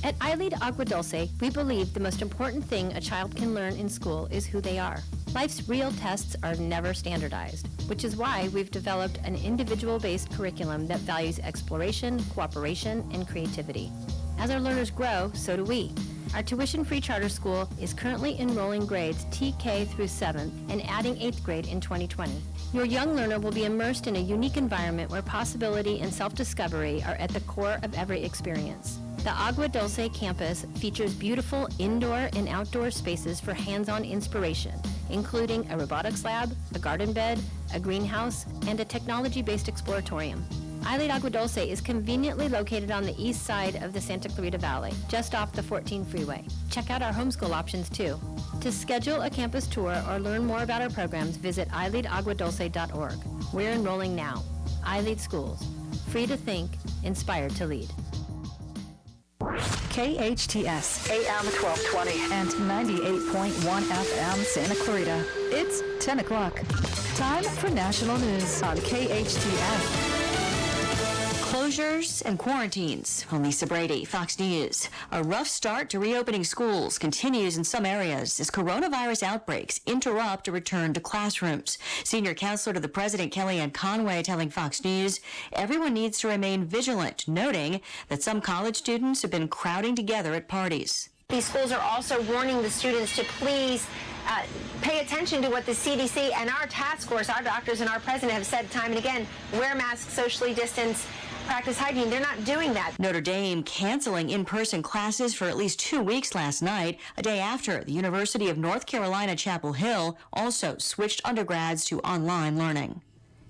At iLead Agua Dulce, we believe the most important thing a child can learn in school is who they are. Life's real tests are never standardized, which is why we've developed an individual-based curriculum that values exploration, cooperation, and creativity. As our learners grow, so do we. Our tuition-free charter school is currently enrolling grades TK through 7th and adding 8th grade in 2020. Your young learner will be immersed in a unique environment where possibility and self-discovery are at the core of every experience. The Agua Dulce campus features beautiful indoor and outdoor spaces for hands-on inspiration, including a robotics lab, a garden bed, a greenhouse, and a technology-based exploratorium. iLead Agua Dulce is conveniently located on the east side of the Santa Clarita Valley, just off the 14 freeway. Check out our homeschool options too. To schedule a campus tour or learn more about our programs, visit iLeadAguaDulce.org. We're enrolling now. iLead Schools. Free to think, inspired to lead. KHTS AM 1220 and 98.1 FM Santa Clarita. It's 10 o'clock. Time for national news on KHTS. Closures and quarantines. I'm Lisa Brady, Fox News. A rough start to reopening schools continues in some areas as coronavirus outbreaks interrupt a return to classrooms. Senior counselor to the president, Kellyanne Conway, telling Fox News, everyone needs to remain vigilant, noting that some college students have been crowding together at parties. These schools are also warning the students to please pay attention to what the CDC and our task force, our doctors and our president have said time and again, wear masks, socially distance, practice hygiene. They're not doing that. Notre Dame canceling in-person classes for at least 2 weeks last night, a day after the University of North Carolina, Chapel Hill also switched undergrads to online learning.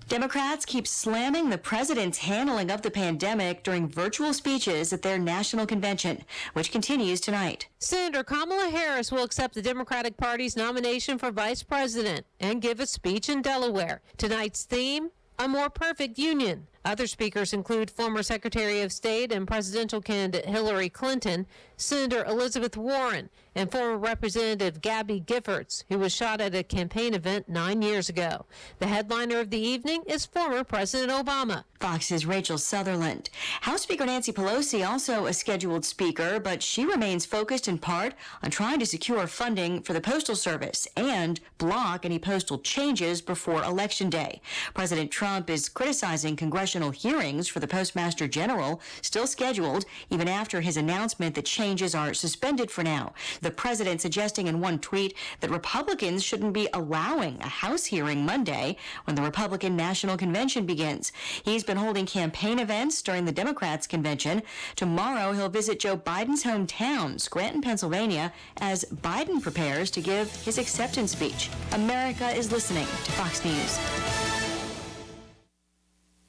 Democrats keep slamming the president's handling of the pandemic during virtual speeches at their national convention, which continues tonight. Senator Kamala Harris will accept the Democratic Party's nomination for vice president and give a speech in Delaware. Tonight's theme, a more perfect union. Other speakers include former Secretary of State and presidential candidate Hillary Clinton, Senator Elizabeth Warren, and former Representative Gabby Giffords, who was shot at a campaign event 9 years ago. The headliner of the evening is former President Obama. Fox's Rachel Sutherland. House Speaker Nancy Pelosi also a scheduled speaker, but she remains focused in part on trying to secure funding for the Postal Service and block any postal changes before Election Day. President Trump is criticizing congressional hearings for the Postmaster General, still scheduled even after his announcement that changes are suspended for now. The president suggesting in one tweet that Republicans shouldn't be allowing a House hearing Monday when the Republican National Convention begins. He's been holding campaign events during the Democrats' convention. Tomorrow, he'll visit Joe Biden's hometown, Scranton, Pennsylvania, as Biden prepares to give his acceptance speech. America is listening to Fox News.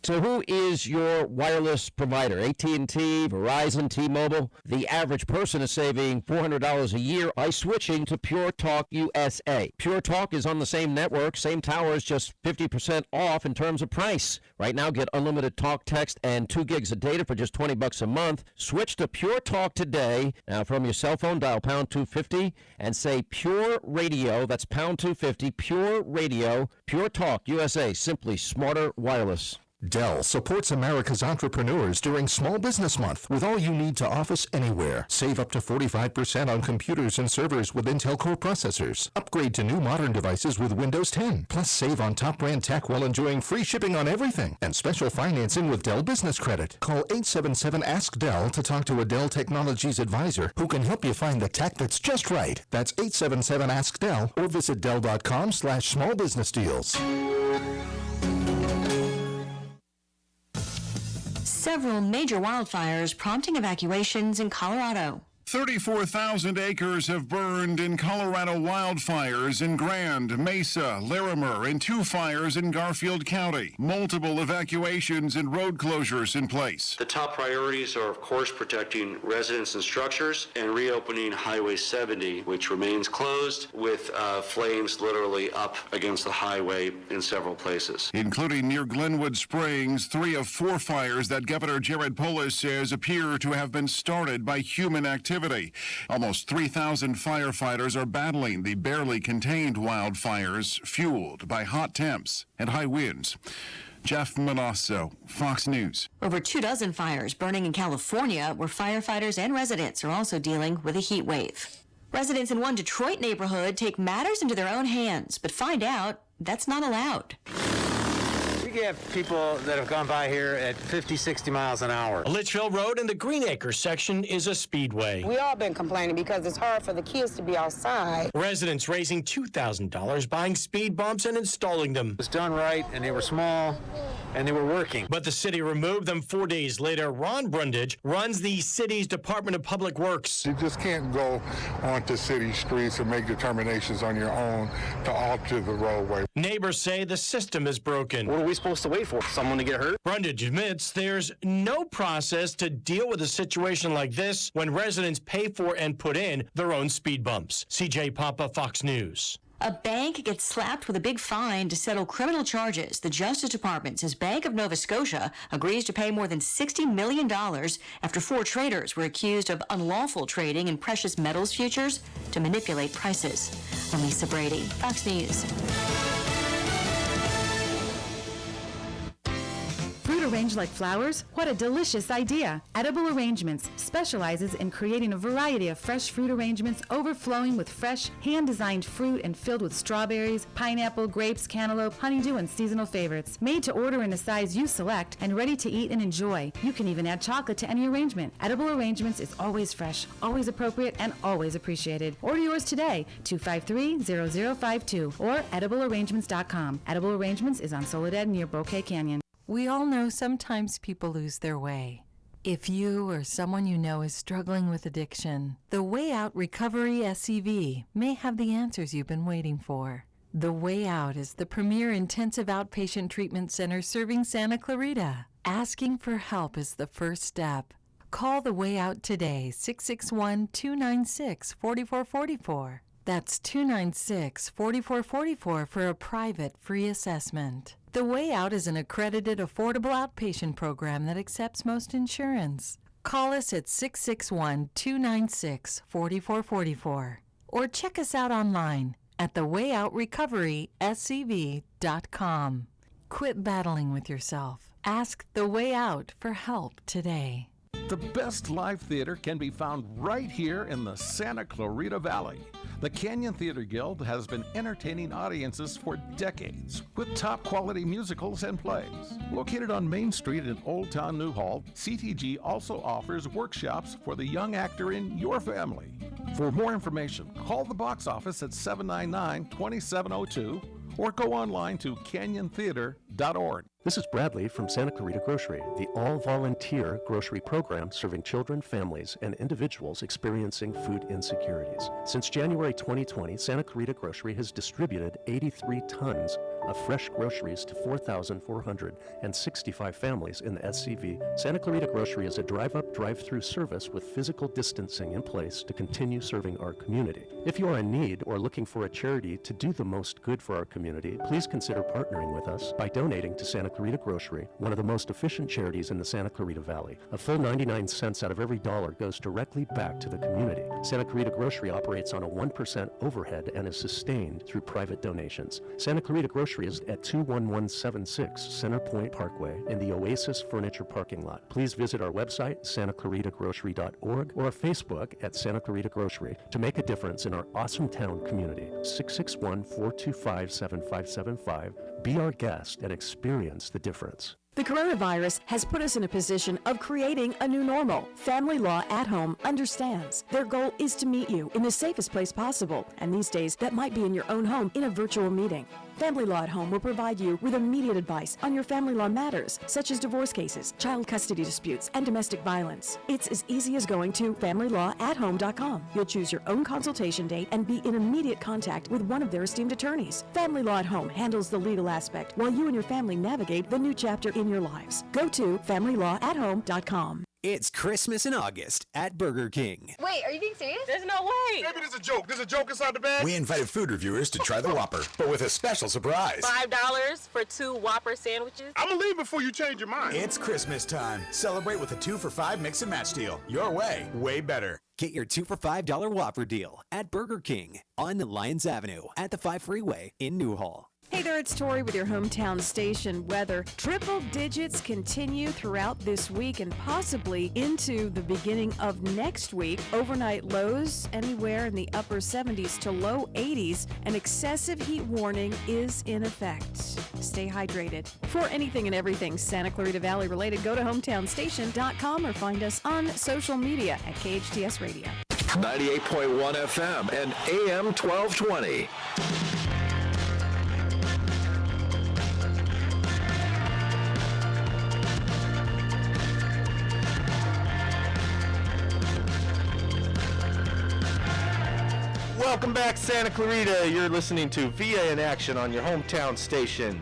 So who is your wireless provider? AT&T, Verizon, T-Mobile? The average person is saving $400 a year by switching to Pure Talk USA. Pure Talk is on the same network, same towers, just 50% off in terms of price. Right now, get unlimited talk, text, and 2 gigs of data for just $20 a month. Switch to Pure Talk today. Now, from your cell phone, dial pound 250 and say Pure Radio. That's pound 250, Pure Radio, Pure Talk USA. Simply smarter wireless. Dell supports America's entrepreneurs during Small Business Month with all you need to office anywhere. Save up to 45% on computers and servers with Intel Core processors. Upgrade to new modern devices with Windows 10. Plus save on top brand tech while enjoying free shipping on everything and special financing with Dell Business Credit. Call 877-ASK-DELL to talk to a Dell Technologies advisor who can help you find the tech that's just right. That's 877-ASK-DELL or visit Dell.com/smallbusinessdeals. Several major wildfires prompting evacuations in Colorado. 34,000 acres have burned in Colorado wildfires in Grand, Mesa, Larimer, and 2 fires in Garfield County. Multiple evacuations and road closures in place. The top priorities are, of course, protecting residents and structures and reopening Highway 70, which remains closed with flames literally up against the highway in several places. Including near Glenwood Springs, 3 of 4 fires that Governor Jared Polis says appear to have been started by human activity. Almost 3,000 firefighters are battling the barely contained wildfires fueled by hot temps and high winds. Jeff Manasso, Fox News. Over 24 fires burning in California, where firefighters and residents are also dealing with a heat wave. Residents in one Detroit neighborhood take matters into their own hands, but find out that's not allowed. We have people that have gone by here at 50, 60 miles an hour. Litchfield Road in the Green Acres section is a speedway. We all been complaining because it's hard for the kids to be outside. Residents raising $2,000 buying speed bumps and installing them. It was done right, and they were small, and they were working. But the city removed them 4 days later. Ron Brundage runs the city's Department of Public Works. You just can't go onto city streets and make determinations on your own to alter the roadway. Neighbors say the system is broken. What are we supposed to wait for? Someone to get hurt? Brundage admits there's no process to deal with a situation like this when residents pay for and put in their own speed bumps. CJ Papa, Fox News. A bank gets slapped with a big fine to settle criminal charges. The Justice Department says Bank of Nova Scotia agrees to pay more than $60 million after 4 traders were accused of unlawful trading in precious metals futures to manipulate prices. I'm Lisa Brady, Fox News. Fruit arranged like flowers? What a delicious idea! Edible Arrangements specializes in creating a variety of fresh fruit arrangements overflowing with fresh, hand-designed fruit and filled with strawberries, pineapple, grapes, cantaloupe, honeydew, and seasonal favorites. Made to order in a size you select and ready to eat and enjoy. You can even add chocolate to any arrangement. Edible Arrangements is always fresh, always appropriate, and always appreciated. Order yours today, 253-0052 or ediblearrangements.com. Edible Arrangements is on Soledad near Bouquet Canyon. We all know sometimes people lose their way. If you or someone you know is struggling with addiction, the Way Out Recovery SCV may have the answers you've been waiting for. The Way Out is the premier intensive outpatient treatment center serving Santa Clarita. Asking for help is the first step. Call The Way Out today, 661-296-4444. That's 296-4444 for a private free assessment. The Way Out is an accredited, affordable outpatient program that accepts most insurance. Call us at 661-296-4444 or check us out online at thewayoutrrecoveryscv.com. Quit battling with yourself. Ask The Way Out for help today. The best live theater can be found right here in the Santa Clarita Valley. The Canyon Theater Guild has been entertaining audiences for decades with top quality musicals and plays. Located on Main Street in Old Town Newhall, CTG also offers workshops for the young actor in your family. For more information, call the box office at 799-2702 or go online to canyontheater.org. This is Bradley from Santa Clarita Grocery, the all-volunteer grocery program serving children, families, and individuals experiencing food insecurities. Since January 2020, Santa Clarita Grocery has distributed 83 tons of fresh groceries to 4,465 families in the SCV. Santa Clarita Grocery is a drive-up, drive-through service with physical distancing in place to continue serving our community. If you are in need or looking for a charity to do the most good for our community, please consider partnering with us by donating to Santa Clarita Grocery, one of the most efficient charities in the Santa Clarita Valley. A full 99 cents out of every dollar goes directly back to the community. Santa Clarita Grocery operates on a 1% overhead and is sustained through private donations. Santa Clarita Grocery is at 21176 Center Point Parkway in the Oasis Furniture parking lot. Please visit our website, santaclaritagrocery.org, or our Facebook at Santa Clarita Grocery to make a difference in our awesome town community. 661-425-7575. Be our guest and experience the difference. The coronavirus has put us in a position of creating a new normal. Family Law at Home understands. Their goal is to meet you in the safest place possible, and these days that might be in your own home in a virtual meeting. Family Law at Home will provide you with immediate advice on your family law matters, such as divorce cases, child custody disputes, and domestic violence. It's as easy as going to FamilyLawAtHome.com. You'll choose your own consultation date and be in immediate contact with one of their esteemed attorneys. Family Law at Home handles the legal aspect while you and your family navigate the new chapter in your lives. Go to FamilyLawAtHome.com. It's Christmas in August at Burger King. Wait, are you being serious? There's no way. Maybe there's a joke. There's a joke inside the bag. We invited food reviewers to try the Whopper, but with a special surprise. $5 for 2 Whopper sandwiches. I'm gonna leave before you change your mind. It's Christmas time. Celebrate with a 2 for $5 mix and match deal. Your way, way better. Get your 2 for $5 Whopper deal at Burger King on Lyons Avenue at the 5 Freeway in Newhall. Hey there, it's Tori with your hometown station weather. Triple digits continue throughout this week and possibly into the beginning of next week. Overnight lows anywhere in the upper 70s to low 80s. An excessive heat warning is in effect. Stay hydrated. For anything and everything Santa Clarita Valley related, go to hometownstation.com or find us on social media at KHTS Radio. 98.1 FM and AM 1220. Welcome back, Santa Clarita. You're listening to VA in Action on your hometown station,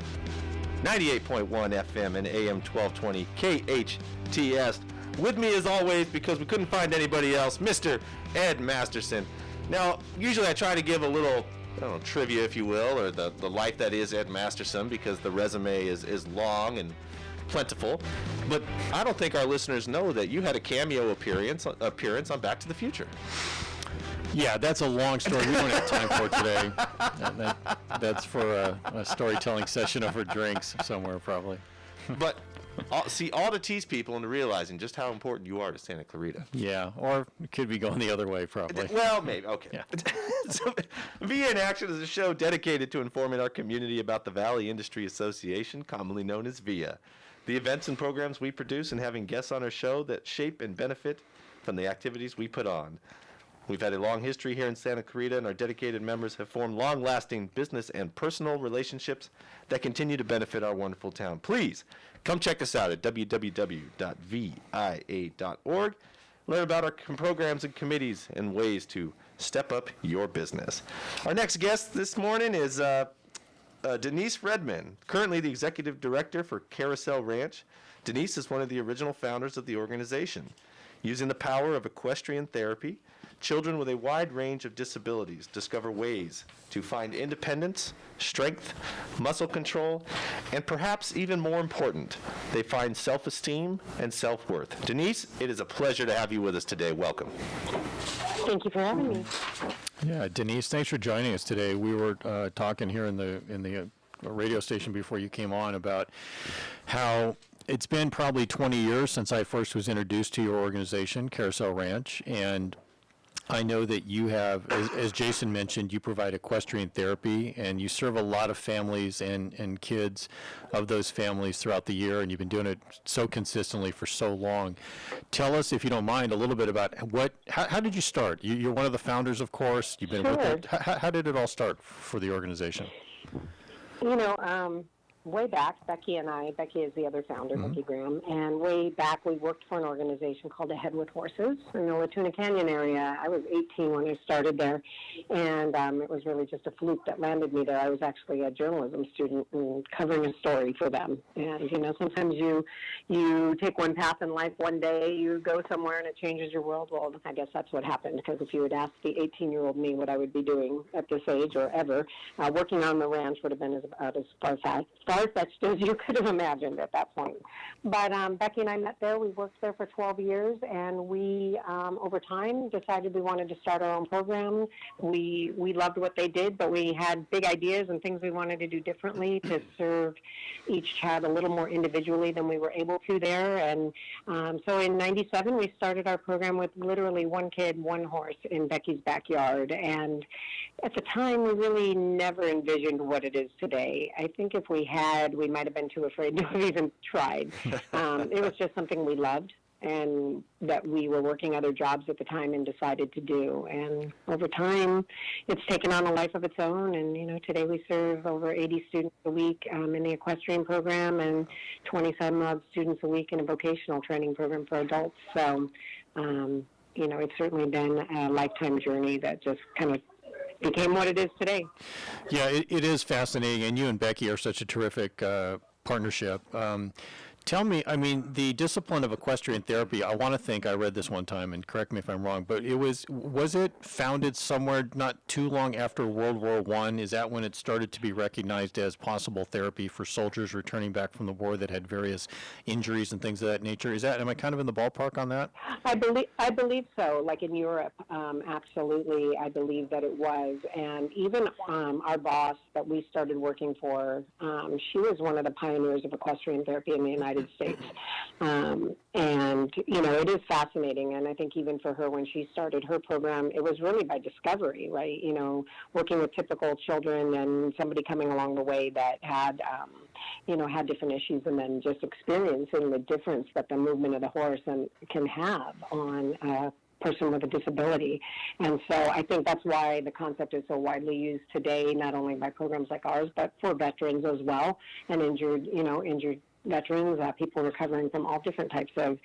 98.1 FM and AM 1220 KHTS. With me as always, because we couldn't find anybody else, Mr. Ed Masterson. Now, usually I try to give a little, I don't know, trivia, if you will, or the life that is Ed Masterson, because the resume is long and plentiful. But I don't think our listeners know that you had a cameo appearance on Back to the Future. Yeah, that's a long story we don't have time for today. That's for a storytelling session over drinks somewhere, probably. But all to tease people into realizing just how important you are to Santa Clarita. Yeah, or it could be going the other way, probably. Well, maybe. Okay. Yeah. So, VA in Action is a show dedicated to informing our community about the Valley Industry Association, commonly known as VIA, the events and programs we produce, and having guests on our show that shape and benefit from the activities we put on. We've had a long history here in Santa Clarita, and our dedicated members have formed long-lasting business and personal relationships that continue to benefit our wonderful town. Please come check us out at www.via.org. Learn about our programs and committees and ways to step up your business. Our next guest this morning is Denise Redman, currently the executive director for Carousel Ranch. Denise is one of the original founders of the organization. Using the power of equestrian therapy, children with a wide range of disabilities discover ways to find independence, strength, muscle control, and perhaps even more important, they find self-esteem and self-worth. Denise, it is a pleasure to have you with us today. Welcome. Thank you for having me. Yeah, Denise, thanks for joining us today. We were talking here in the radio station before you came on about how it's been probably 20 years since I first was introduced to your organization, Carousel Ranch, and I know that you have, as Jason mentioned, you provide equestrian therapy, and you serve a lot of families and kids of those families throughout the year, and you've been doing it so consistently for so long. Tell us, if you don't mind, a little bit about how did you start? You're one of the founders, of course. You've been with it. How did it all start for the organization? Way back, Becky is the other founder, Becky Graham, and way back we worked for an organization called Ahead with Horses in the Latuna Canyon area. I was 18 when I started there, and it was really just a fluke that landed me there. I was actually a journalism student and covering a story for them. And, sometimes you take one path in life one day, you go somewhere and it changes your world. Well, I guess that's what happened, because if you had asked the 18-year-old me what I would be doing at this age or ever, working on the ranch would have been about as far-fetched as you could have imagined at that point. But Becky and I met there. We worked there for 12 years, and we, over time, decided we wanted to start our own program. We loved what they did, but we had big ideas and things we wanted to do differently to serve each child a little more individually than we were able to there. And so in 97, we started our program with literally one kid, one horse in Becky's backyard. And at the time, we really never envisioned what it is today. I think if we had, we might have been too afraid to have even tried. It was just something we loved and that we were working other jobs at the time and decided to do. And over time, it's taken on a life of its own. And, today we serve over 80 students a week in the equestrian program and 27-odd students a week in a vocational training program for adults. So, it's certainly been a lifetime journey that just kind of became what it is today. Yeah, it is fascinating, and you and Becky are such a terrific partnership. Tell me, the discipline of equestrian therapy, I want to think, I read this one time, and correct me if I'm wrong, but was it founded somewhere not too long after World War I? Is that when it started to be recognized as possible therapy for soldiers returning back from the war that had various injuries and things of that nature? Am I kind of in the ballpark on that? I believe so. Like in Europe, absolutely, I believe that it was. And even our boss that we started working for, she was one of the pioneers of equestrian therapy in the United States. And, it is fascinating. And I think even for her, when she started her program, it was really by discovery, right? Working with typical children and somebody coming along the way that had, had different issues, and then just experiencing the difference that the movement of the horse can have on person with a disability. And so I think that's why the concept is so widely used today, not only by programs like ours, but for veterans as well, and injured veterans, people recovering from all different types of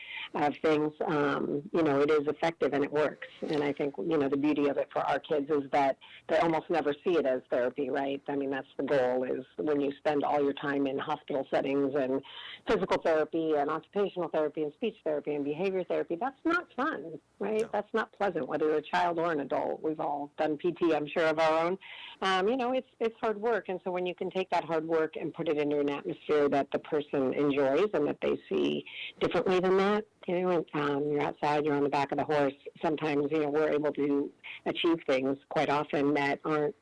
things. It is effective and it works. And I think, the beauty of it for our kids is that they almost never see it as therapy, right? I mean, that's the goal, is when you spend all your time in hospital settings and physical therapy and occupational therapy and speech therapy and behavior therapy, that's not fun, right? No. That's not pleasant, whether you're a child or an adult. We've all done PT, I'm sure, of our own. It's hard work. And so when you can take that hard work and put it into an atmosphere that the person enjoys and that they see differently than that, you're outside, you're on the back of the horse. Sometimes, we're able to achieve things quite often that aren't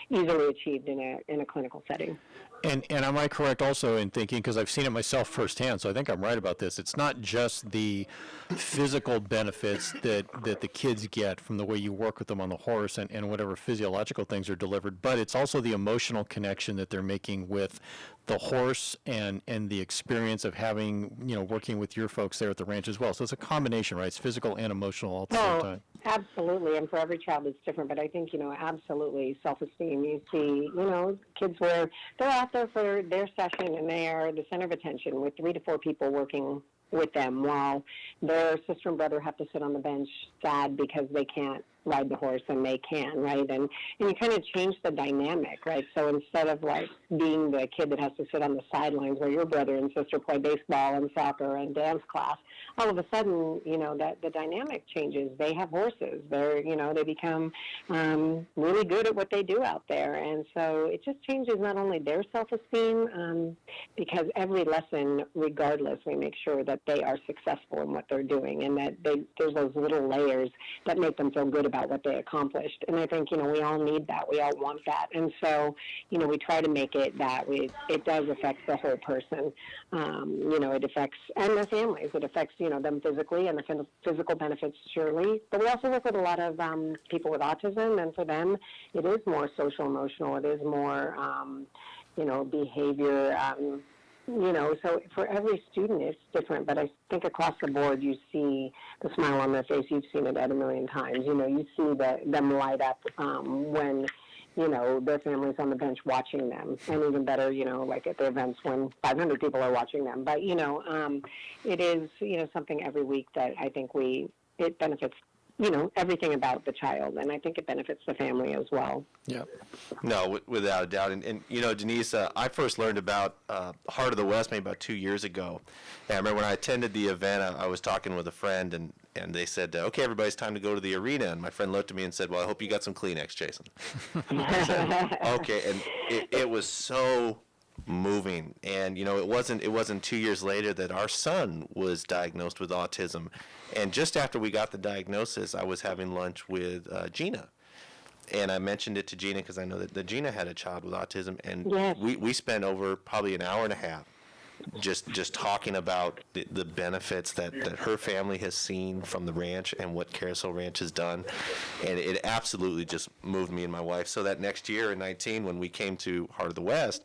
easily achieved in a clinical setting. And am I correct also in thinking, because I've seen it myself firsthand, so I think I'm right about this, it's not just the physical benefits that the kids get from the way you work with them on the horse and whatever physiological things are delivered, but it's also the emotional connection that they're making with the horse and the experience of having, working with your folks there at the ranch as well. So it's a combination, right? It's physical and emotional all at the same time. Absolutely. And for every child, it's different. But I think, absolutely self-esteem. You see, kids where they're out there for their session and they are the center of attention with 3 to 4 people working with them while their sister and brother have to sit on the bench sad because they can't ride the horse and they can, right? And you kind of change the dynamic, right? So instead of like being the kid that has to sit on the sidelines where your brother and sister play baseball and soccer and dance class, all of a sudden, that the dynamic changes. They have horses. They become really good at what they do out there. And so it just changes not only their self-esteem, because every lesson, regardless, we make sure that they are successful in what they're doing and that there's those little layers that make them feel good about what they accomplished. And I think, we all need that. We all want that. And so, we try to make it that it does affect the whole person. It affects, and their families. It affects, them physically and the physical benefits, surely. But we also work with a lot of people with autism, and for them, it is more social emotional. It is more, behavior. So for every student, it's different. But I think across the board, you see the smile on their face. You've seen it a million times. You see them light up when, their family's on the bench watching them. And even better, like at the events when 500 people are watching them. But, it is, something every week that I think it benefits everything about the child, and I think it benefits the family as well. Yeah. No, without a doubt. And Denise, I first learned about Heart of the West maybe about 2 years ago. And I remember when I attended the event, I was talking with a friend, and they said, okay, everybody's time to go to the arena. And my friend looked at me and said, well, I hope you got some Kleenex, Jason. I said, okay. And it was so moving. And, it wasn't 2 years later that our son was diagnosed with autism. And just after we got the diagnosis, I was having lunch with Gina. And I mentioned it to Gina because I know that Gina had a child with autism. And yes. we spent over probably an hour and a half just talking about the benefits that her family has seen from the ranch and what Carousel Ranch has done. And it absolutely just moved me and my wife. So that next year in 19, when we came to Heart of the West,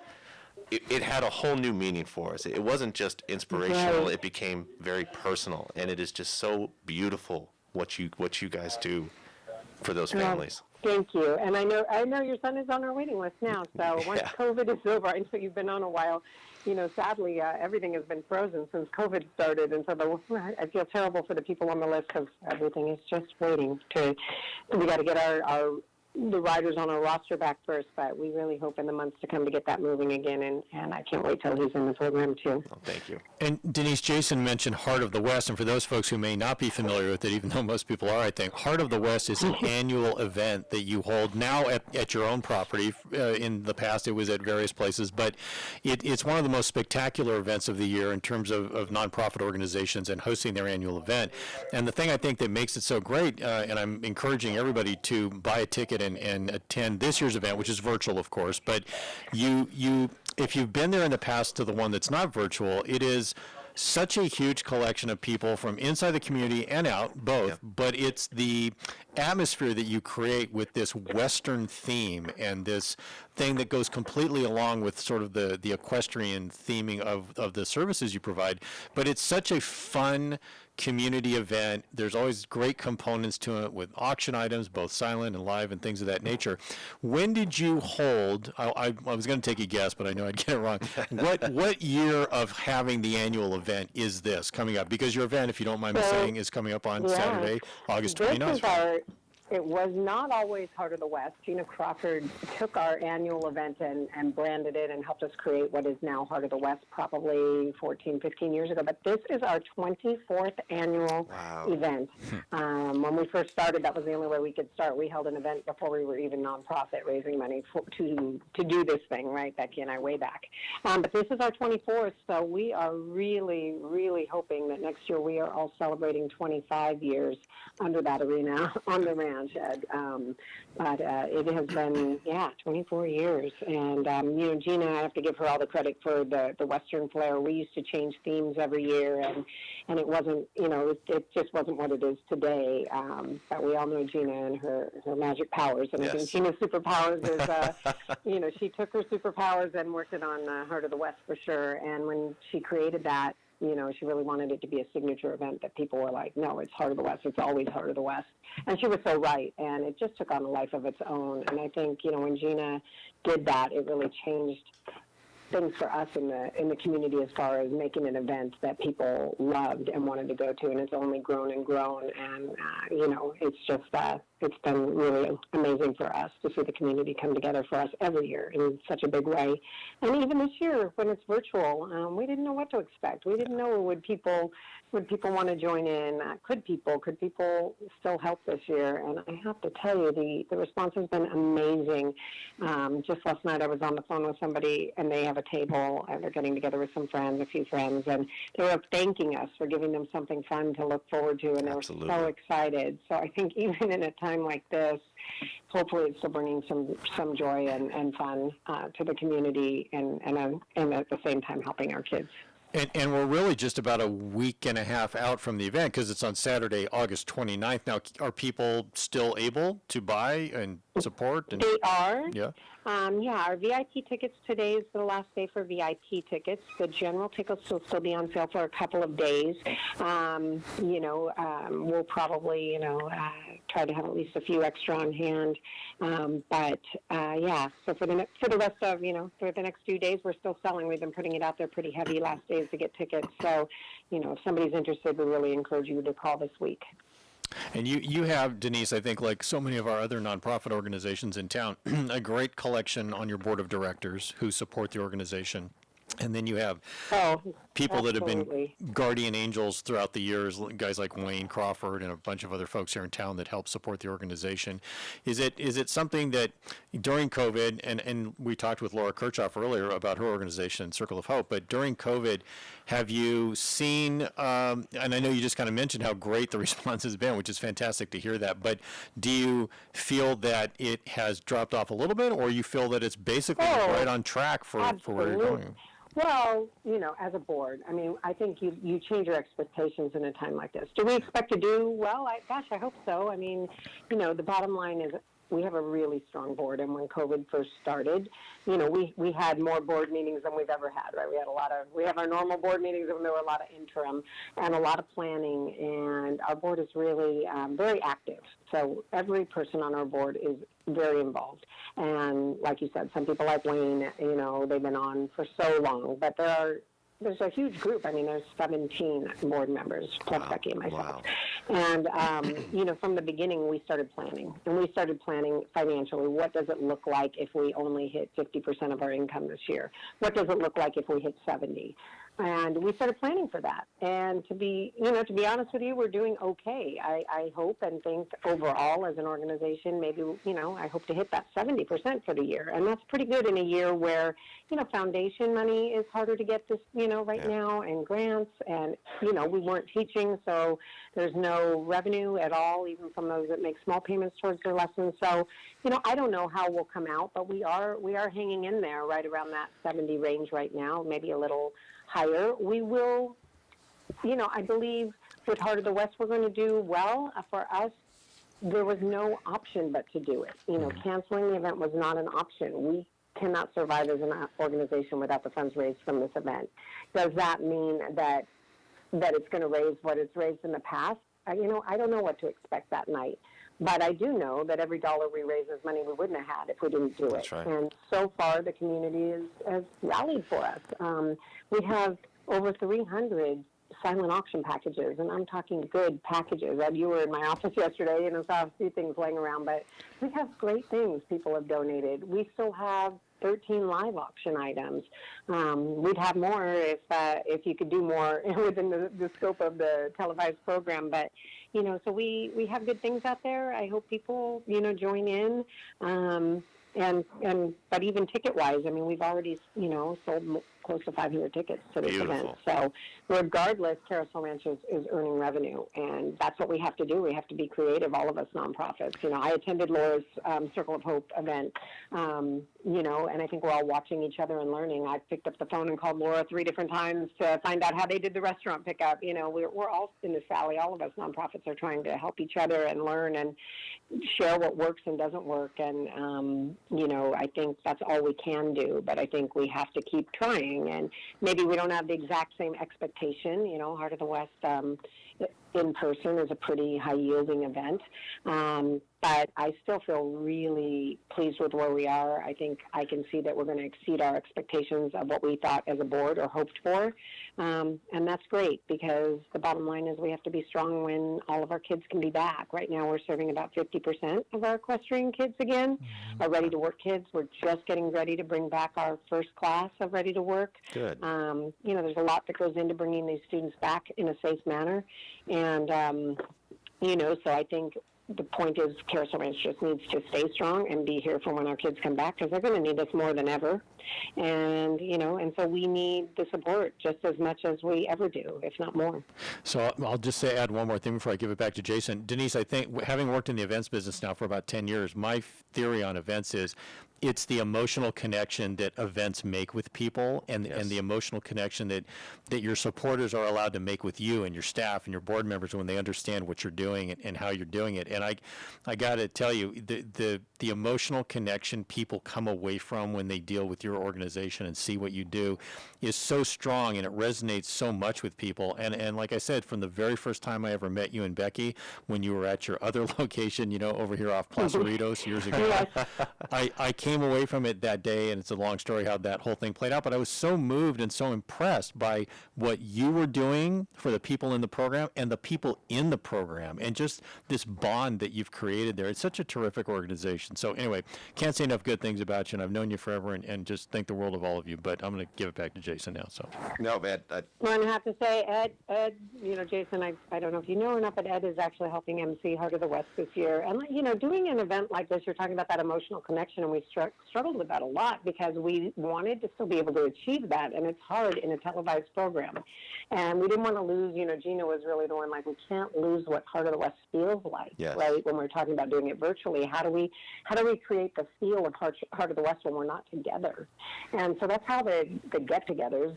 it had a whole new meaning for us. It wasn't just inspirational. Right. It became very personal, and it is just so beautiful what you guys do for those families. Thank you. And I know your son is on our waiting list now. So once COVID is over, I know you've been on a while. Sadly, everything has been frozen since COVID started, and so I feel terrible for the people on the list because everything is just waiting. We got to get the riders on our roster back first, but we really hope in the months to come to get that moving again, and I can't wait till he's in the program too. Oh, thank you. And Denise, Jason mentioned Heart of the West, and for those folks who may not be familiar with it, even though most people are, I think, Heart of the West is an annual event that you hold now at your own property. In the past, it was at various places, but it's one of the most spectacular events of the year in terms of nonprofit organizations and hosting their annual event. And the thing I think that makes it so great, and I'm encouraging everybody to buy a ticket and attend this year's event, which is virtual, of course, but you if you've been there in the past to the one that's not virtual, it is such a huge collection of people from inside the community and out, both, but it's the atmosphere that you create with this Western theme and this thing that goes completely along with sort of the equestrian theming of the services you provide. But it's such a fun community event. There's always great components to it with auction items, both silent and live and things of that nature. When did you hold, I was going to take a guess, but I know I'd get it wrong. What year of having the annual event is this coming up? Because your event, if you don't mind me saying, is coming up on Saturday, August 29th. It was not always Heart of the West. Gina Crawford took our annual event and branded it and helped us create what is now Heart of the West probably 14, 15 years ago. But this is our 24th annual event. When we first started, that was the only way we could start. We held an event before we were even nonprofit, raising money to do this thing, right, Becky and I, way back. But this is our 24th, so we are really, really hoping that next year we are all celebrating 25 years under that arena on the ranch. But it has been, 24 years. And, Gina, I have to give her all the credit for the Western flair. We used to change themes every year, and it wasn't, it just wasn't what it is today. But we all know Gina and her magic powers. And I think Gina's superpowers is, she took her superpowers and worked it on Heart of the West for sure. And when she created that, she really wanted it to be a signature event that people were like, no, it's Heart of the West. It's always Heart of the West. And she was so right. And it just took on a life of its own. And I think, when Gina did that, it really changed things for us in the community as far as making an event that people loved and wanted to go to, and it's only grown and grown. And it's just it's been really amazing for us to see the community come together for us every year in such a big way. And even this year, when it's virtual, we didn't know what to expect. We didn't know would people want to join in? Could people still help this year? And I have to tell you, the response has been amazing. Just last night, I was on the phone with somebody, and they have a table, and they're getting together with a few friends, and they were thanking us for giving them something fun to look forward to, and they were so excited. So I think even in a time like this, hopefully it's still bringing some joy and fun to the community, and at the same time helping our kids. And we're really just about a week and a half out from the event because it's on Saturday, August 29th. Now, are people still able to buy and support? They are. Yeah. Our VIP tickets, today is the last day for VIP tickets. The general tickets will still be on sale for a couple of days. We'll probably, try to have at least a few extra on hand. So for the rest of, for the next few days, we're still selling. We've been putting it out there pretty heavy last days to get tickets. So, if somebody's interested, we really encourage you to call this week. And you have, Denise, I think like so many of our other nonprofit organizations in town, a great collection on your board of directors who support the organization. And then you have people that have been guardian angels throughout the years, guys like Wayne Crawford and a bunch of other folks here in town that help support the organization. Is it something that during COVID, and we talked with Laura Kirchhoff earlier about her organization, Circle of Hope, but during COVID, have you seen, and I know you just kind of mentioned how great the response has been, which is fantastic to hear that, but do you feel that it has dropped off a little bit, or you feel that it's basically right on track for where you're going? Well, as a board, I think you change your expectations in a time like this. Do we expect to do well? I hope so. The bottom line is we have a really strong board, and when COVID first started, we had more board meetings than we've ever had, right? We have our normal board meetings, and there were a lot of interim and a lot of planning, and our board is really very active. So every person on our board is very involved. And like you said, some people like Wayne, they've been on for so long, but there's a huge group. There's 17 board members, plus Becky and myself. And, from the beginning, we started planning. And we started planning financially. What does it look like if we only hit 50% of our income this year? What does it look like if we hit 70? And we started planning for that. And to be honest with you, we're doing okay. I hope and think overall as an organization, maybe, I hope to hit that 70% for the year. And that's pretty good in a year where, foundation money is harder to get this, right now, and grants. And, we weren't teaching, so there's no revenue at all, even from those that make small payments towards their lessons. So, I don't know how we'll come out, but we are hanging in there right around that 70 range right now, maybe a little higher. We will, I believe with Heart of the West, we're going to do well. For us, there was no option but to do it. Canceling the event was not an option. We cannot survive as an organization without the funds raised from this event. Does that mean that it's going to raise what it's raised in the past? I don't know what to expect that night. But I do know that every dollar we raise is money we wouldn't have had if we didn't do it. That's right. And so far, the community has rallied for us. We have over 300 silent auction packages, and I'm talking good packages. You were in my office yesterday and I saw a few things laying around, but we have great things people have donated. We still have 13 live auction items. We'd have more if you could do more within the scope of the televised program, but so we have good things out there. I hope people join in. But even ticket-wise, we've already, sold close to 500 tickets to this event. So regardless, Carousel Ranch is earning revenue, and that's what we have to do. We have to be creative, all of us nonprofits. I attended Laura's Circle of Hope event, and I think we're all watching each other and learning. I picked up the phone and called Laura 3 different times to find out how they did the restaurant pickup. We're all in this valley. All of us nonprofits are trying to help each other and learn and share what works and doesn't work. And, I think that's all we can do, but I think we have to keep trying. And maybe we don't have the exact same expectation. Heart of the West in person is a pretty high-yielding event. But I still feel really pleased with where we are. I think I can see that we're going to exceed our expectations of what we thought as a board or hoped for. And that's great, because the bottom line is we have to be strong when all of our kids can be back. Right now we're serving about 50% of our equestrian kids again, our ready-to-work kids. We're just getting ready to bring back our first class of ready-to-work. Good. There's a lot that goes into bringing these students back in a safe manner. And, so I think the point is Carousel Ranch just needs to stay strong and be here for when our kids come back, because they're going to need us more than ever. And, and so we need the support just as much as we ever do, if not more. So I'll just add one more thing before I give it back to Jason. Denise, I think having worked in the events business now for about 10 years, my theory on events is it's the emotional connection that events make with people, and the emotional connection that your supporters are allowed to make with you and your staff and your board members when they understand what you're doing and how you're doing it. And I got to tell you, the emotional connection people come away from when they deal with your organization and see what you do is so strong, and it resonates so much with people. And like I said, from the very first time I ever met you and Becky, when you were at your other location, over here off Placeritos years ago, I came away from it that day, and it's a long story how that whole thing played out, but I was so moved and so impressed by what you were doing for the people in the program and the people in the program, and just this bond that you've created there. It's such a terrific organization. So anyway, can't say enough good things about you, and I've known you forever, and just think the world of all of you, but I'm going to give it back to Jason now. So no, Ed. Well, I have to say, Ed, Jason, I don't know if you know or not, but Ed is actually helping MC Heart of the West this year. And, doing an event like this, you're talking about that emotional connection, and we struggled with that a lot because we wanted to still be able to achieve that, and it's hard in a televised program. And we didn't want to lose, Gina was really the one, we can't lose what Heart of the West feels like, right? When we're talking about doing it virtually, how do we create the feel of Heart of the West when we're not together? And so that's how the get-togethers,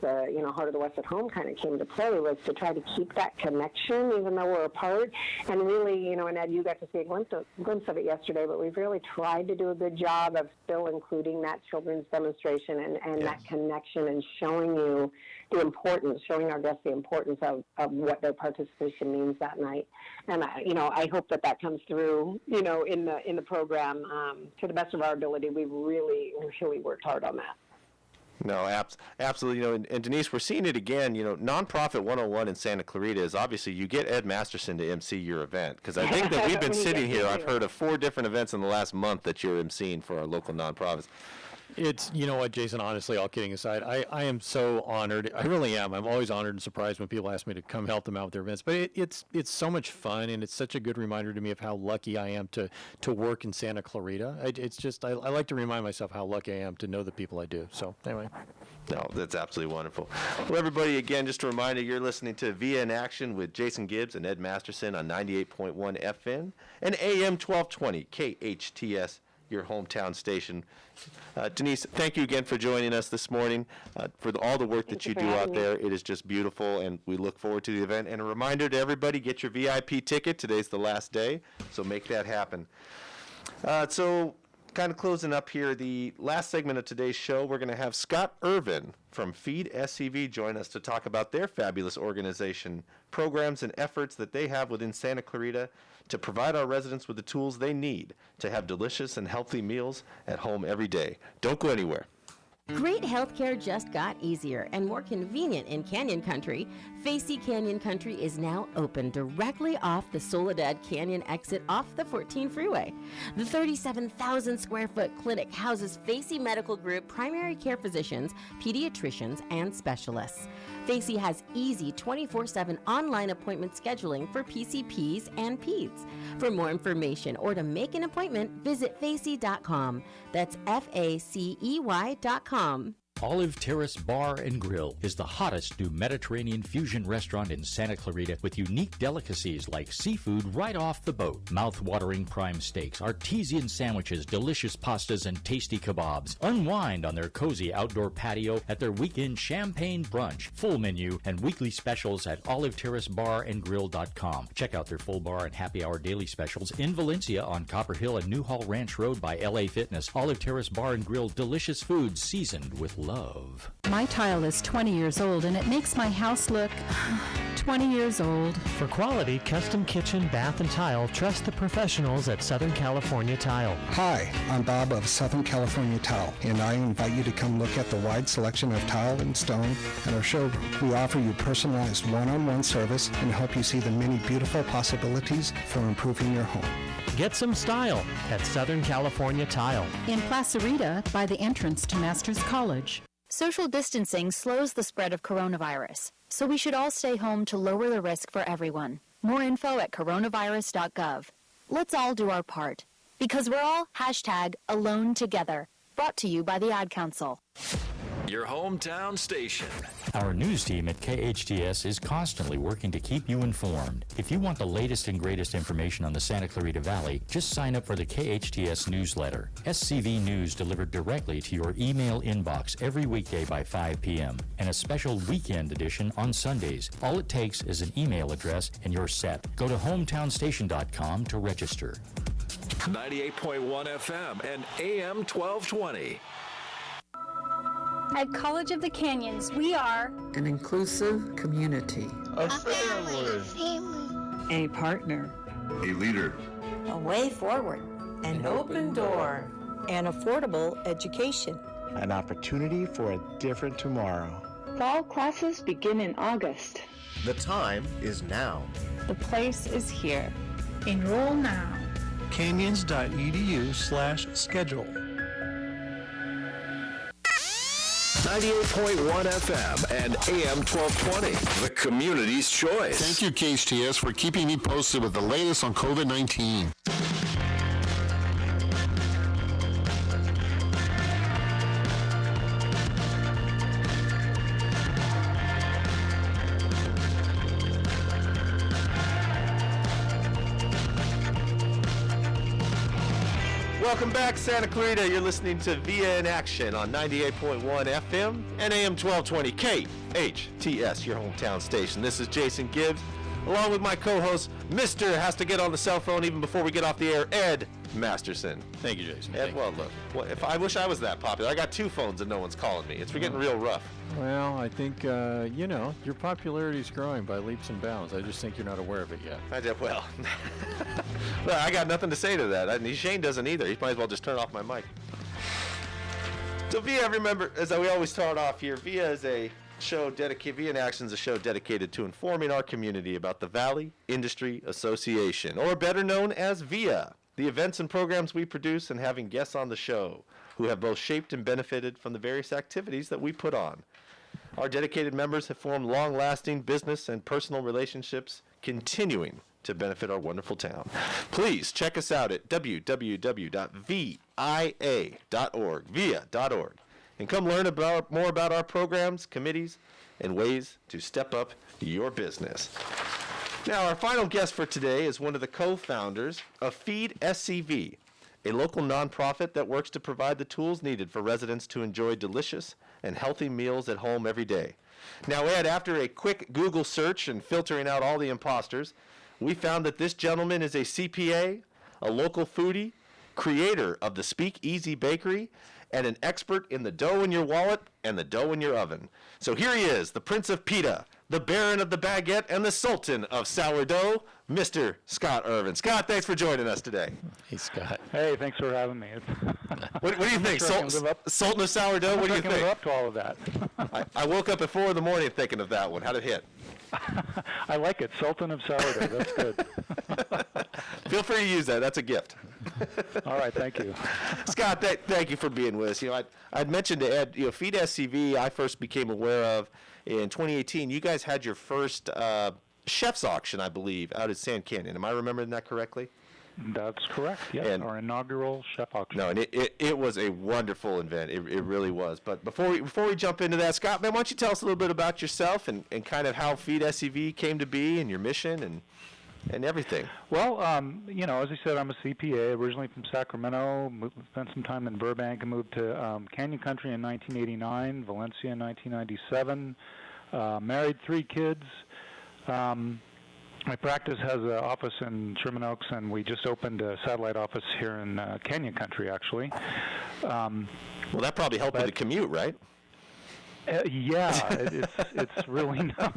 Heart of the West at Home kind of came to play, was to try to keep that connection even though we're apart. And really, and Ed, you got to see a glimpse of it yesterday, but we've really tried to do a good job of still including that children's demonstration and that connection, and showing our guests the importance of what their participation means that night. And I hope that comes through, in the program to the best of our ability. We've really, really worked hard on that. No, absolutely. And Denise, we're seeing it again. Nonprofit 101 in Santa Clarita is obviously you get Ed Masterson to MC your event, because I think that we've been sitting here. I've heard of 4 different events in the last month that you're emceeing for our local nonprofits. It's, what, Jason, honestly, all kidding aside, I am so honored. I really am. I'm always honored and surprised when people ask me to come help them out with their events. But it's so much fun, and it's such a good reminder to me of how lucky I am to work in Santa Clarita. It's just, I like to remind myself how lucky I am to know the people I do. So anyway. No, that's absolutely wonderful. Well, everybody, again, just a reminder, you're listening to Via in Action with Jason Gibbs and Ed Masterson on 98.1 FM and AM 1220 KHTS, your hometown station. Denise, thank you again for joining us this morning, for all the work that you do out there. It is just beautiful, and we look forward to the event. And a reminder to everybody, get your VIP ticket. Today's the last day, so make that happen. So kind of closing up here, the last segment of today's show, we're going to have Scott Irvin from Feed SCV join us to talk about their fabulous organization, programs, and efforts that they have within Santa Clarita to provide our residents with the tools they need to have delicious and healthy meals at home every day. Don't go anywhere. Great healthcare just got easier and more convenient in Canyon Country. Facey Canyon Country is now open directly off the Soledad Canyon exit off the 14 freeway. The 37,000 square foot clinic houses Facey Medical Group primary care physicians, pediatricians, and specialists. Facey has easy 24/7 online appointment scheduling for PCPs and PEDS. For more information or to make an appointment, visit facey.com. That's FACEY.com. Olive Terrace Bar and Grill is the hottest new Mediterranean fusion restaurant in Santa Clarita with unique delicacies like seafood right off the boat, mouth-watering prime steaks, artesian sandwiches, delicious pastas, and tasty kebabs. Unwind on their cozy outdoor patio at their weekend champagne brunch, full menu, and weekly specials at oliveterracebarandgrill.com. Check out their full bar and happy hour daily specials in Valencia on Copper Hill and Newhall Ranch Road by LA Fitness. Olive Terrace Bar and Grill, delicious food seasoned with love. love. My tile is 20 years old and it makes my house look 20 years old. For quality custom kitchen, bath, and tile, trust the professionals at Southern California Tile. Hi, I'm Bob of Southern California Tile, and I invite you to come look at the wide selection of tile and stone at our showroom. We offer you personalized one-on-one service and help you see the many beautiful possibilities for improving your home. Get some style at Southern California Tile. In Placerita, by the entrance to Masters College. Social distancing slows the spread of coronavirus, so we should all stay home to lower the risk for everyone. More info at coronavirus.gov. Let's all do our part, because we're all #AloneTogether. Brought to you by the Ad Council. Your hometown station. Our news team at KHTS is constantly working to keep you informed. If you want the latest and greatest information on the Santa Clarita Valley, just sign up for the KHTS newsletter. SCV News delivered directly to your email inbox every weekday by 5 p.m. and a special weekend edition on Sundays. All it takes is an email address and you're set. Go to hometownstation.com to register. 98.1 FM and AM 1220. At College of the Canyons, we are an inclusive community, a family, a partner, a leader, a way forward, an open door, an affordable education, an opportunity for a different tomorrow. Fall classes begin in August. The time is now. The place is here. Enroll now. Canyons.edu/schedule. 98.1 FM and AM 1220, the community's choice. Thank you, KHTS, for keeping me posted with the latest on COVID-19. Welcome back, Santa Clarita. You're listening to VIA in Action on 98.1 FM and AM 1220 KHTS, your hometown station. This is Jason Gibbs, along with my co-host, Mr. Has to get on the cell phone even before we get off the air, Ed Masterson. Thank you, Jason. Ed, well, look, if I wish I was that popular. I got 2 phones and no one's calling me. It's getting real rough. Well, I think, your popularity is growing by leaps and bounds. I just think you're not aware of it yet. Well, I got nothing to say to that. Shane doesn't either. He might as well just turn off my mic. So VIA, remember, as we always start off here, VIA is a show dedicated, VIA in Action is a show dedicated to informing our community about the Valley Industry Association, or better known as VIA, the events and programs we produce and having guests on the show who have both shaped and benefited from the various activities that we put on. Our dedicated members have formed long-lasting business and personal relationships, continuing to benefit our wonderful town. Please check us out at www.via.org, via.org, and come learn more about our programs, committees, and ways to step up your business. Now, our final guest for today is one of the co-founders of Feed SCV, a local nonprofit that works to provide the tools needed for residents to enjoy delicious and healthy meals at home every day. Now, Ed, after a quick Google search and filtering out all the imposters, we found that this gentleman is a CPA, a local foodie, creator of the Speak Easy Bakery, and an expert in the dough in your wallet and the dough in your oven. So here he is, the Prince of Pita, the Baron of the Baguette, and the Sultan of Sourdough, Mr. Scott Irvin. Scott, thanks for joining us today. Hey, Scott. Hey, thanks for having me. What do you think? Sultan of Sourdough? What do you think? I can live up to all of that. I woke up at 4 in the morning thinking of that one. How'd it hit? I like it. Sultan of Sourdough. That's good. Feel free to use that. That's a gift. All right. Thank you. Scott, thank you for being with us. I'd mentioned to Ed, Feed SCV, I first became aware of in 2018. You guys had your first chef's auction, I believe, out at Sand Canyon. Am I remembering that correctly? That's correct. Yes, our inaugural chef auction. No, and it was a wonderful event. It really was. But before we jump into that, Scott, man, why don't you tell us a little bit about yourself and kind of how Feed SCV came to be and your mission and everything. Well, as I said, I'm a CPA, originally from Sacramento, spent some time in Burbank and moved to Canyon Country in 1989, Valencia in 1997, married 3 kids. My practice has an office in Sherman Oaks, and we just opened a satellite office here in Canyon Country, actually. Well, that probably helped with the commute, right? It's really nice.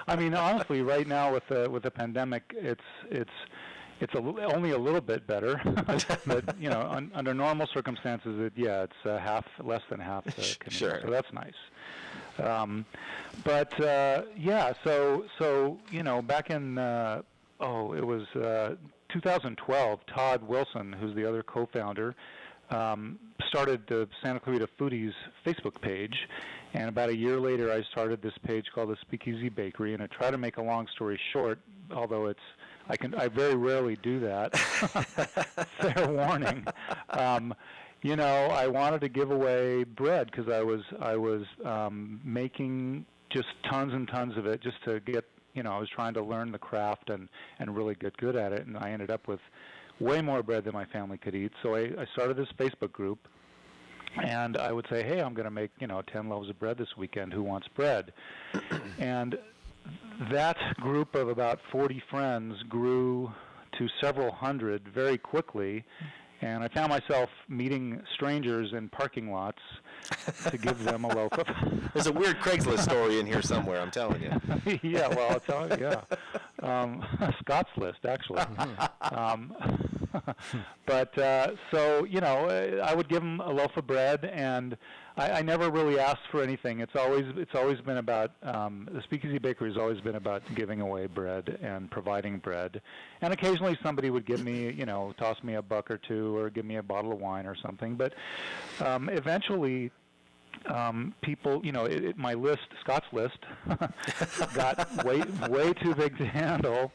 I mean, honestly, right now with the pandemic, it's only a little bit better. But under normal circumstances, it's less than half the community. Sure. So that's nice. So back in it was 2012. Todd Wilson, who's the other co-founder, started the Santa Clarita Foodies Facebook page, and about a year later I started this page called the Speakeasy Bakery, and I try to make a long story short, although I very rarely do that. Fair warning. I wanted to give away bread because I was making just tons and tons of it just to get, I was trying to learn the craft and really get good at it, and I ended up with way more bread than my family could eat. So I started this Facebook group, and I would say, hey, I'm going to make 10 loaves of bread this weekend. Who wants bread? And that group of about 40 friends grew to several hundred very quickly, and I found myself meeting strangers in parking lots to give them a loaf of... There's a weird Craigslist story in here somewhere, I'm telling you. Yeah, well, I'll tell you, Scott's List, actually. I would give them a loaf of bread, and I never really asked for anything. It's always been about the Speakeasy Bakery has always been about giving away bread and providing bread, and occasionally somebody would give me, toss me a buck or two, or give me a bottle of wine or something. But eventually, people, my list, Scott's List, got way too big to handle,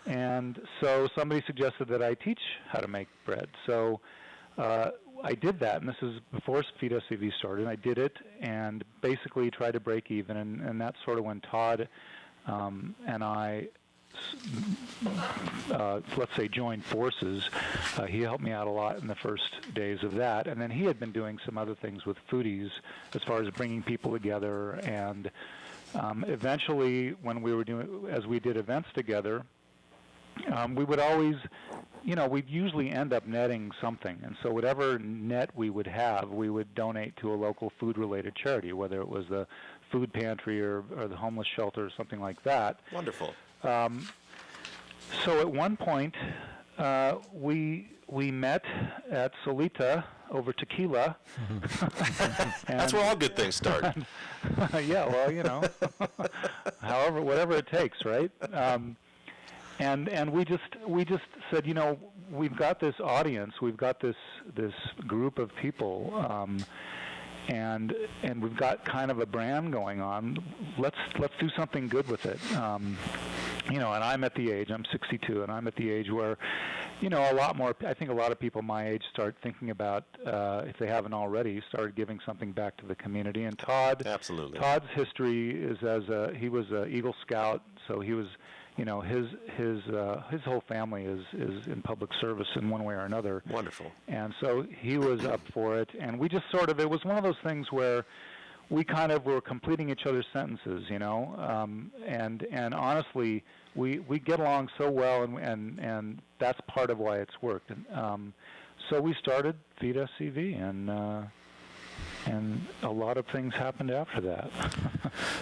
and so somebody suggested that I teach how to make bread. So I did that, and this is before Feed SCV started. I did it and basically tried to break even, and that's sort of when Todd and I, let's say, joined forces. He helped me out a lot in the first days of that, and then he had been doing some other things with Foodies as far as bringing people together, and eventually when as we did events together, we would always, we'd usually end up netting something. And so whatever net we would have, we would donate to a local food-related charity, whether it was the food pantry or the homeless shelter or something like that. Wonderful. So at one point, we met at Solita over tequila. That's where all good things start. Yeah, well, however, whatever it takes, right? And we just said, we've got this audience, we've got this group of people, and we've got kind of a brand going on. Let's do something good with it. And I'm at the age, I'm 62, and I'm at the age where, a lot more, I think a lot of people my age start thinking about, if they haven't already, started giving something back to the community. And Todd's history is he was an Eagle Scout, so he was, his whole family is in public service in one way or another. Wonderful. And so he was up for it, and we just it was one of those things where we kind of were completing each other's sentences, and honestly, we get along so well, and that's part of why it's worked. So we started Feed SCV, and a lot of things happened after that.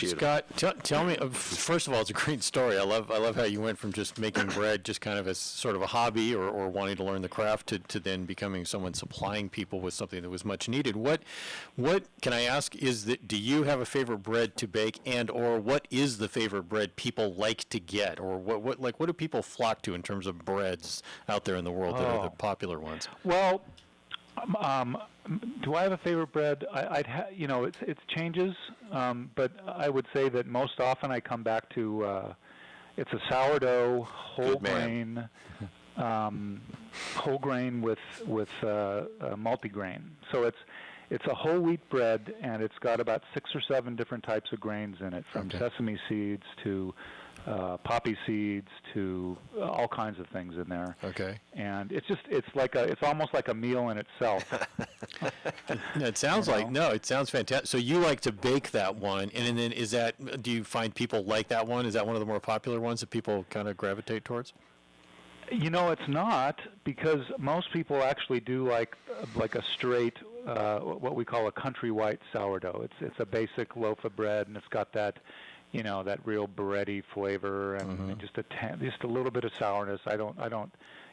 Scott, tell me. First of all, it's a great story. I love how you went from just making bread, just kind of as sort of a hobby or wanting to learn the craft, to then becoming someone supplying people with something that was much needed. What can I ask? Do you have a favorite bread to bake, or what is the favorite bread people like to get, or what do people flock to in terms of breads out there in the world that are the popular ones? Well. Do I have a favorite bread? It changes, but I would say that most often I come back to it's a sourdough whole grain with multigrain. So it's a whole wheat bread, and it's got about 6 or 7 different types of grains in it, from sesame seeds to poppy seeds to all kinds of things in there. Okay. And it's almost like a meal in itself. It sounds it sounds fantastic. So you like to bake that one, and then do you find people like that one? Is that one of the more popular ones that people kind of gravitate towards? It's not, because most people actually do like a straight what we call a country white sourdough. It's a basic loaf of bread, and it's got that, that real bready flavor and just a little bit of sourness.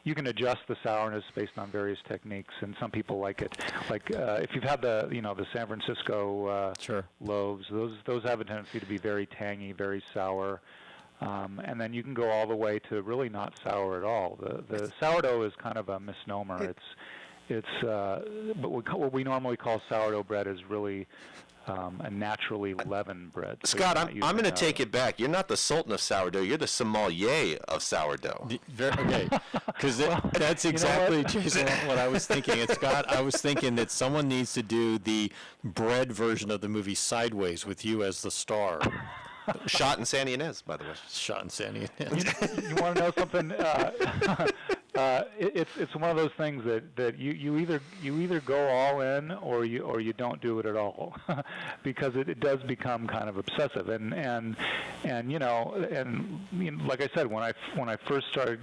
You can adjust the sourness based on various techniques, and some people like it. Like if you've had the San Francisco loaves, those have a tendency to be very tangy, very sour. And then you can go all the way to really not sour at all. The sourdough is kind of a misnomer. But what we normally call sourdough bread is really a naturally leavened bread. So Scott, I'm going to take it back. You're not the Sultan of sourdough. You're the sommelier of sourdough. Okay, because that's exactly, Jason, what I was thinking. And Scott, I was thinking that someone needs to do the bread version of the movie Sideways with you as the star. Shot in San Ynez, by the way. Shot in San Ynez. You want to know something? It's one of those things that you either go all in or you don't do it at all, because it does become kind of obsessive. And like I said, when I first started,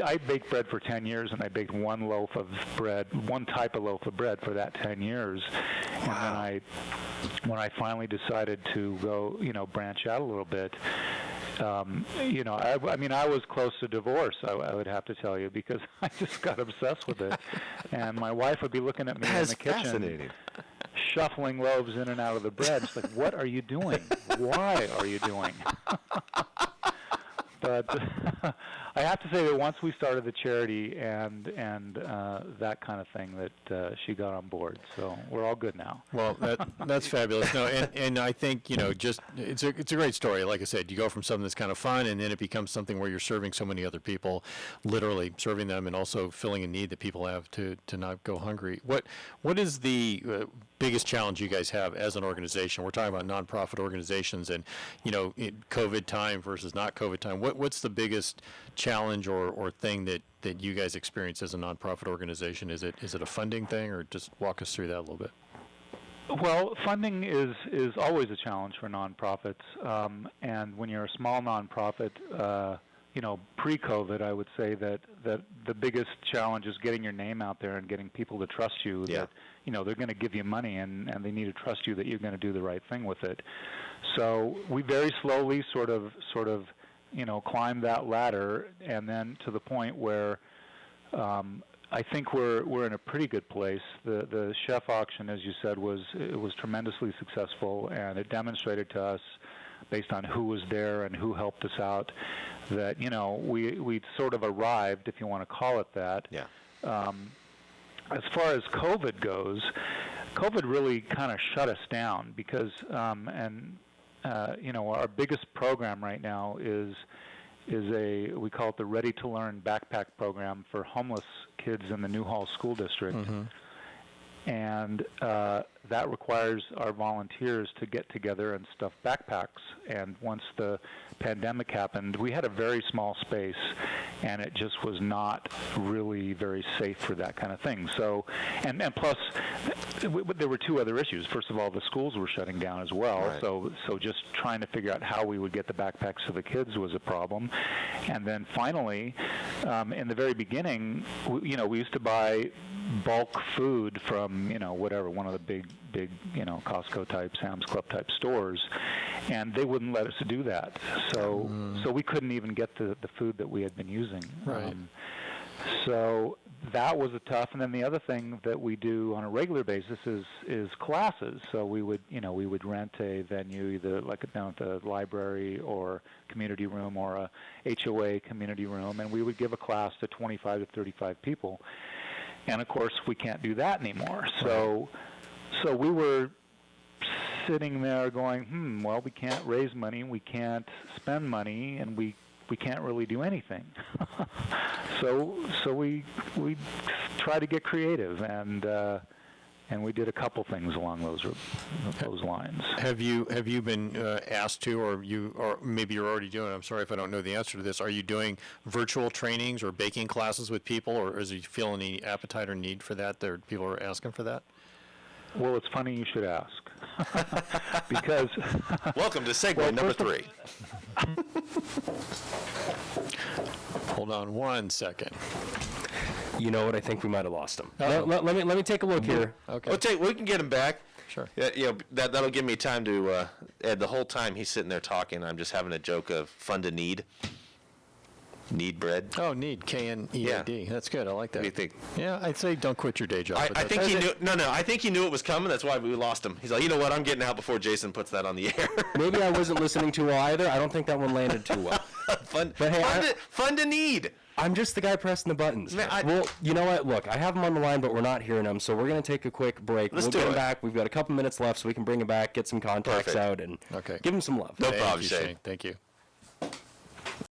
I baked bread for 10 years, and I baked one type of loaf of bread for that 10 years. Wow. And then when I finally decided to go, branch out a little bit, I was close to divorce, I would have to tell you, because I just got obsessed with it. And my wife would be looking at me in the kitchen, shuffling loaves in and out of the bread. It's like, what are you doing? Why are you doing? But I have to say that once we started the charity and that kind of thing, that she got on board. So we're all good now. Well, that's fabulous. No, and I think just it's a great story. Like I said, you go from something that's kind of fun, and then it becomes something where you're serving so many other people, literally serving them, and also filling a need that people have to not go hungry. What is the biggest challenge you guys have as an organization? We're talking about nonprofit organizations, and COVID time versus not COVID time. What's the biggest challenge or thing that you guys experience as a nonprofit organization? Is it a funding thing, or just walk us through that a little bit? Well, funding is always a challenge for nonprofits, and when you're a small nonprofit, pre-COVID, I would say that the biggest challenge is getting your name out there and getting people to trust you. Yeah. That they're going to give you money, and they need to trust you that you're going to do the right thing with it. So we very slowly sort of climb that ladder, and then to the point where I think we're in a pretty good place. The chef auction, as you said, was tremendously successful, and it demonstrated to us, based on who was there and who helped us out, that we'd sort of arrived, if you want to call it that. Yeah. As far as COVID goes, COVID really kind of shut us down because, our biggest program right now is we call it the Ready to Learn Backpack Program for homeless kids in the Newhall School District. Mm-hmm. And that requires our volunteers to get together and stuff backpacks. And once the pandemic happened, we had a very small space, and it just was not really very safe for that kind of thing. So, and plus, there were two other issues. First of all, the schools were shutting down as well. Right. So just trying to figure out how we would get the backpacks to the kids was a problem. And then finally, in the very beginning, we used to buy bulk food from one of the big Costco type, Sam's Club type stores, and they wouldn't let us do that. So we couldn't even get the food that we had been using. Right. So that was a tough. And then the other thing that we do on a regular basis is classes. So we would rent a venue, either like down at the library or community room or a HOA community room, and we would give a class to 25 to 35 people. And of course, we can't do that anymore. So we were sitting there going, well, we can't raise money, we can't spend money, and we can't really do anything. So we try to get creative, and we did a couple things along those lines. Have you been asked to, or maybe you're already doing it? I'm sorry if I don't know the answer to this. Are you doing virtual trainings or baking classes with people, or is you feel any appetite or need for that? There, people are asking for that. Well, it's funny you should ask, because welcome to segment number 3. Hold on one second. You know what? I think we might have lost him. Uh-oh. Let me take a look here. Okay. We can get him back. Sure. Yeah, that'll give me time to. Ed, the whole time he's sitting there talking, I'm just having a joke of fun to need. Need bread. Oh, need K-N-E-A-D. Yeah. That's good. I like that. What do you think? Yeah, I'd say don't quit your day job. I think he knew. No. I think he knew it was coming. That's why we lost him. He's like, you know what? I'm getting out before Jason puts that on the air. Maybe I wasn't listening too well either. I don't think that one landed too well. Fun to need. I'm just the guy pressing the buttons. Man, well, you know what? Look, I have him on the line, but we're not hearing him, so we're going to take a quick break. Let's we'll do get him it. back. We've got a couple minutes left, so we can bring him back, get some contacts out, and give him some love. No problem, Shane. Thank you.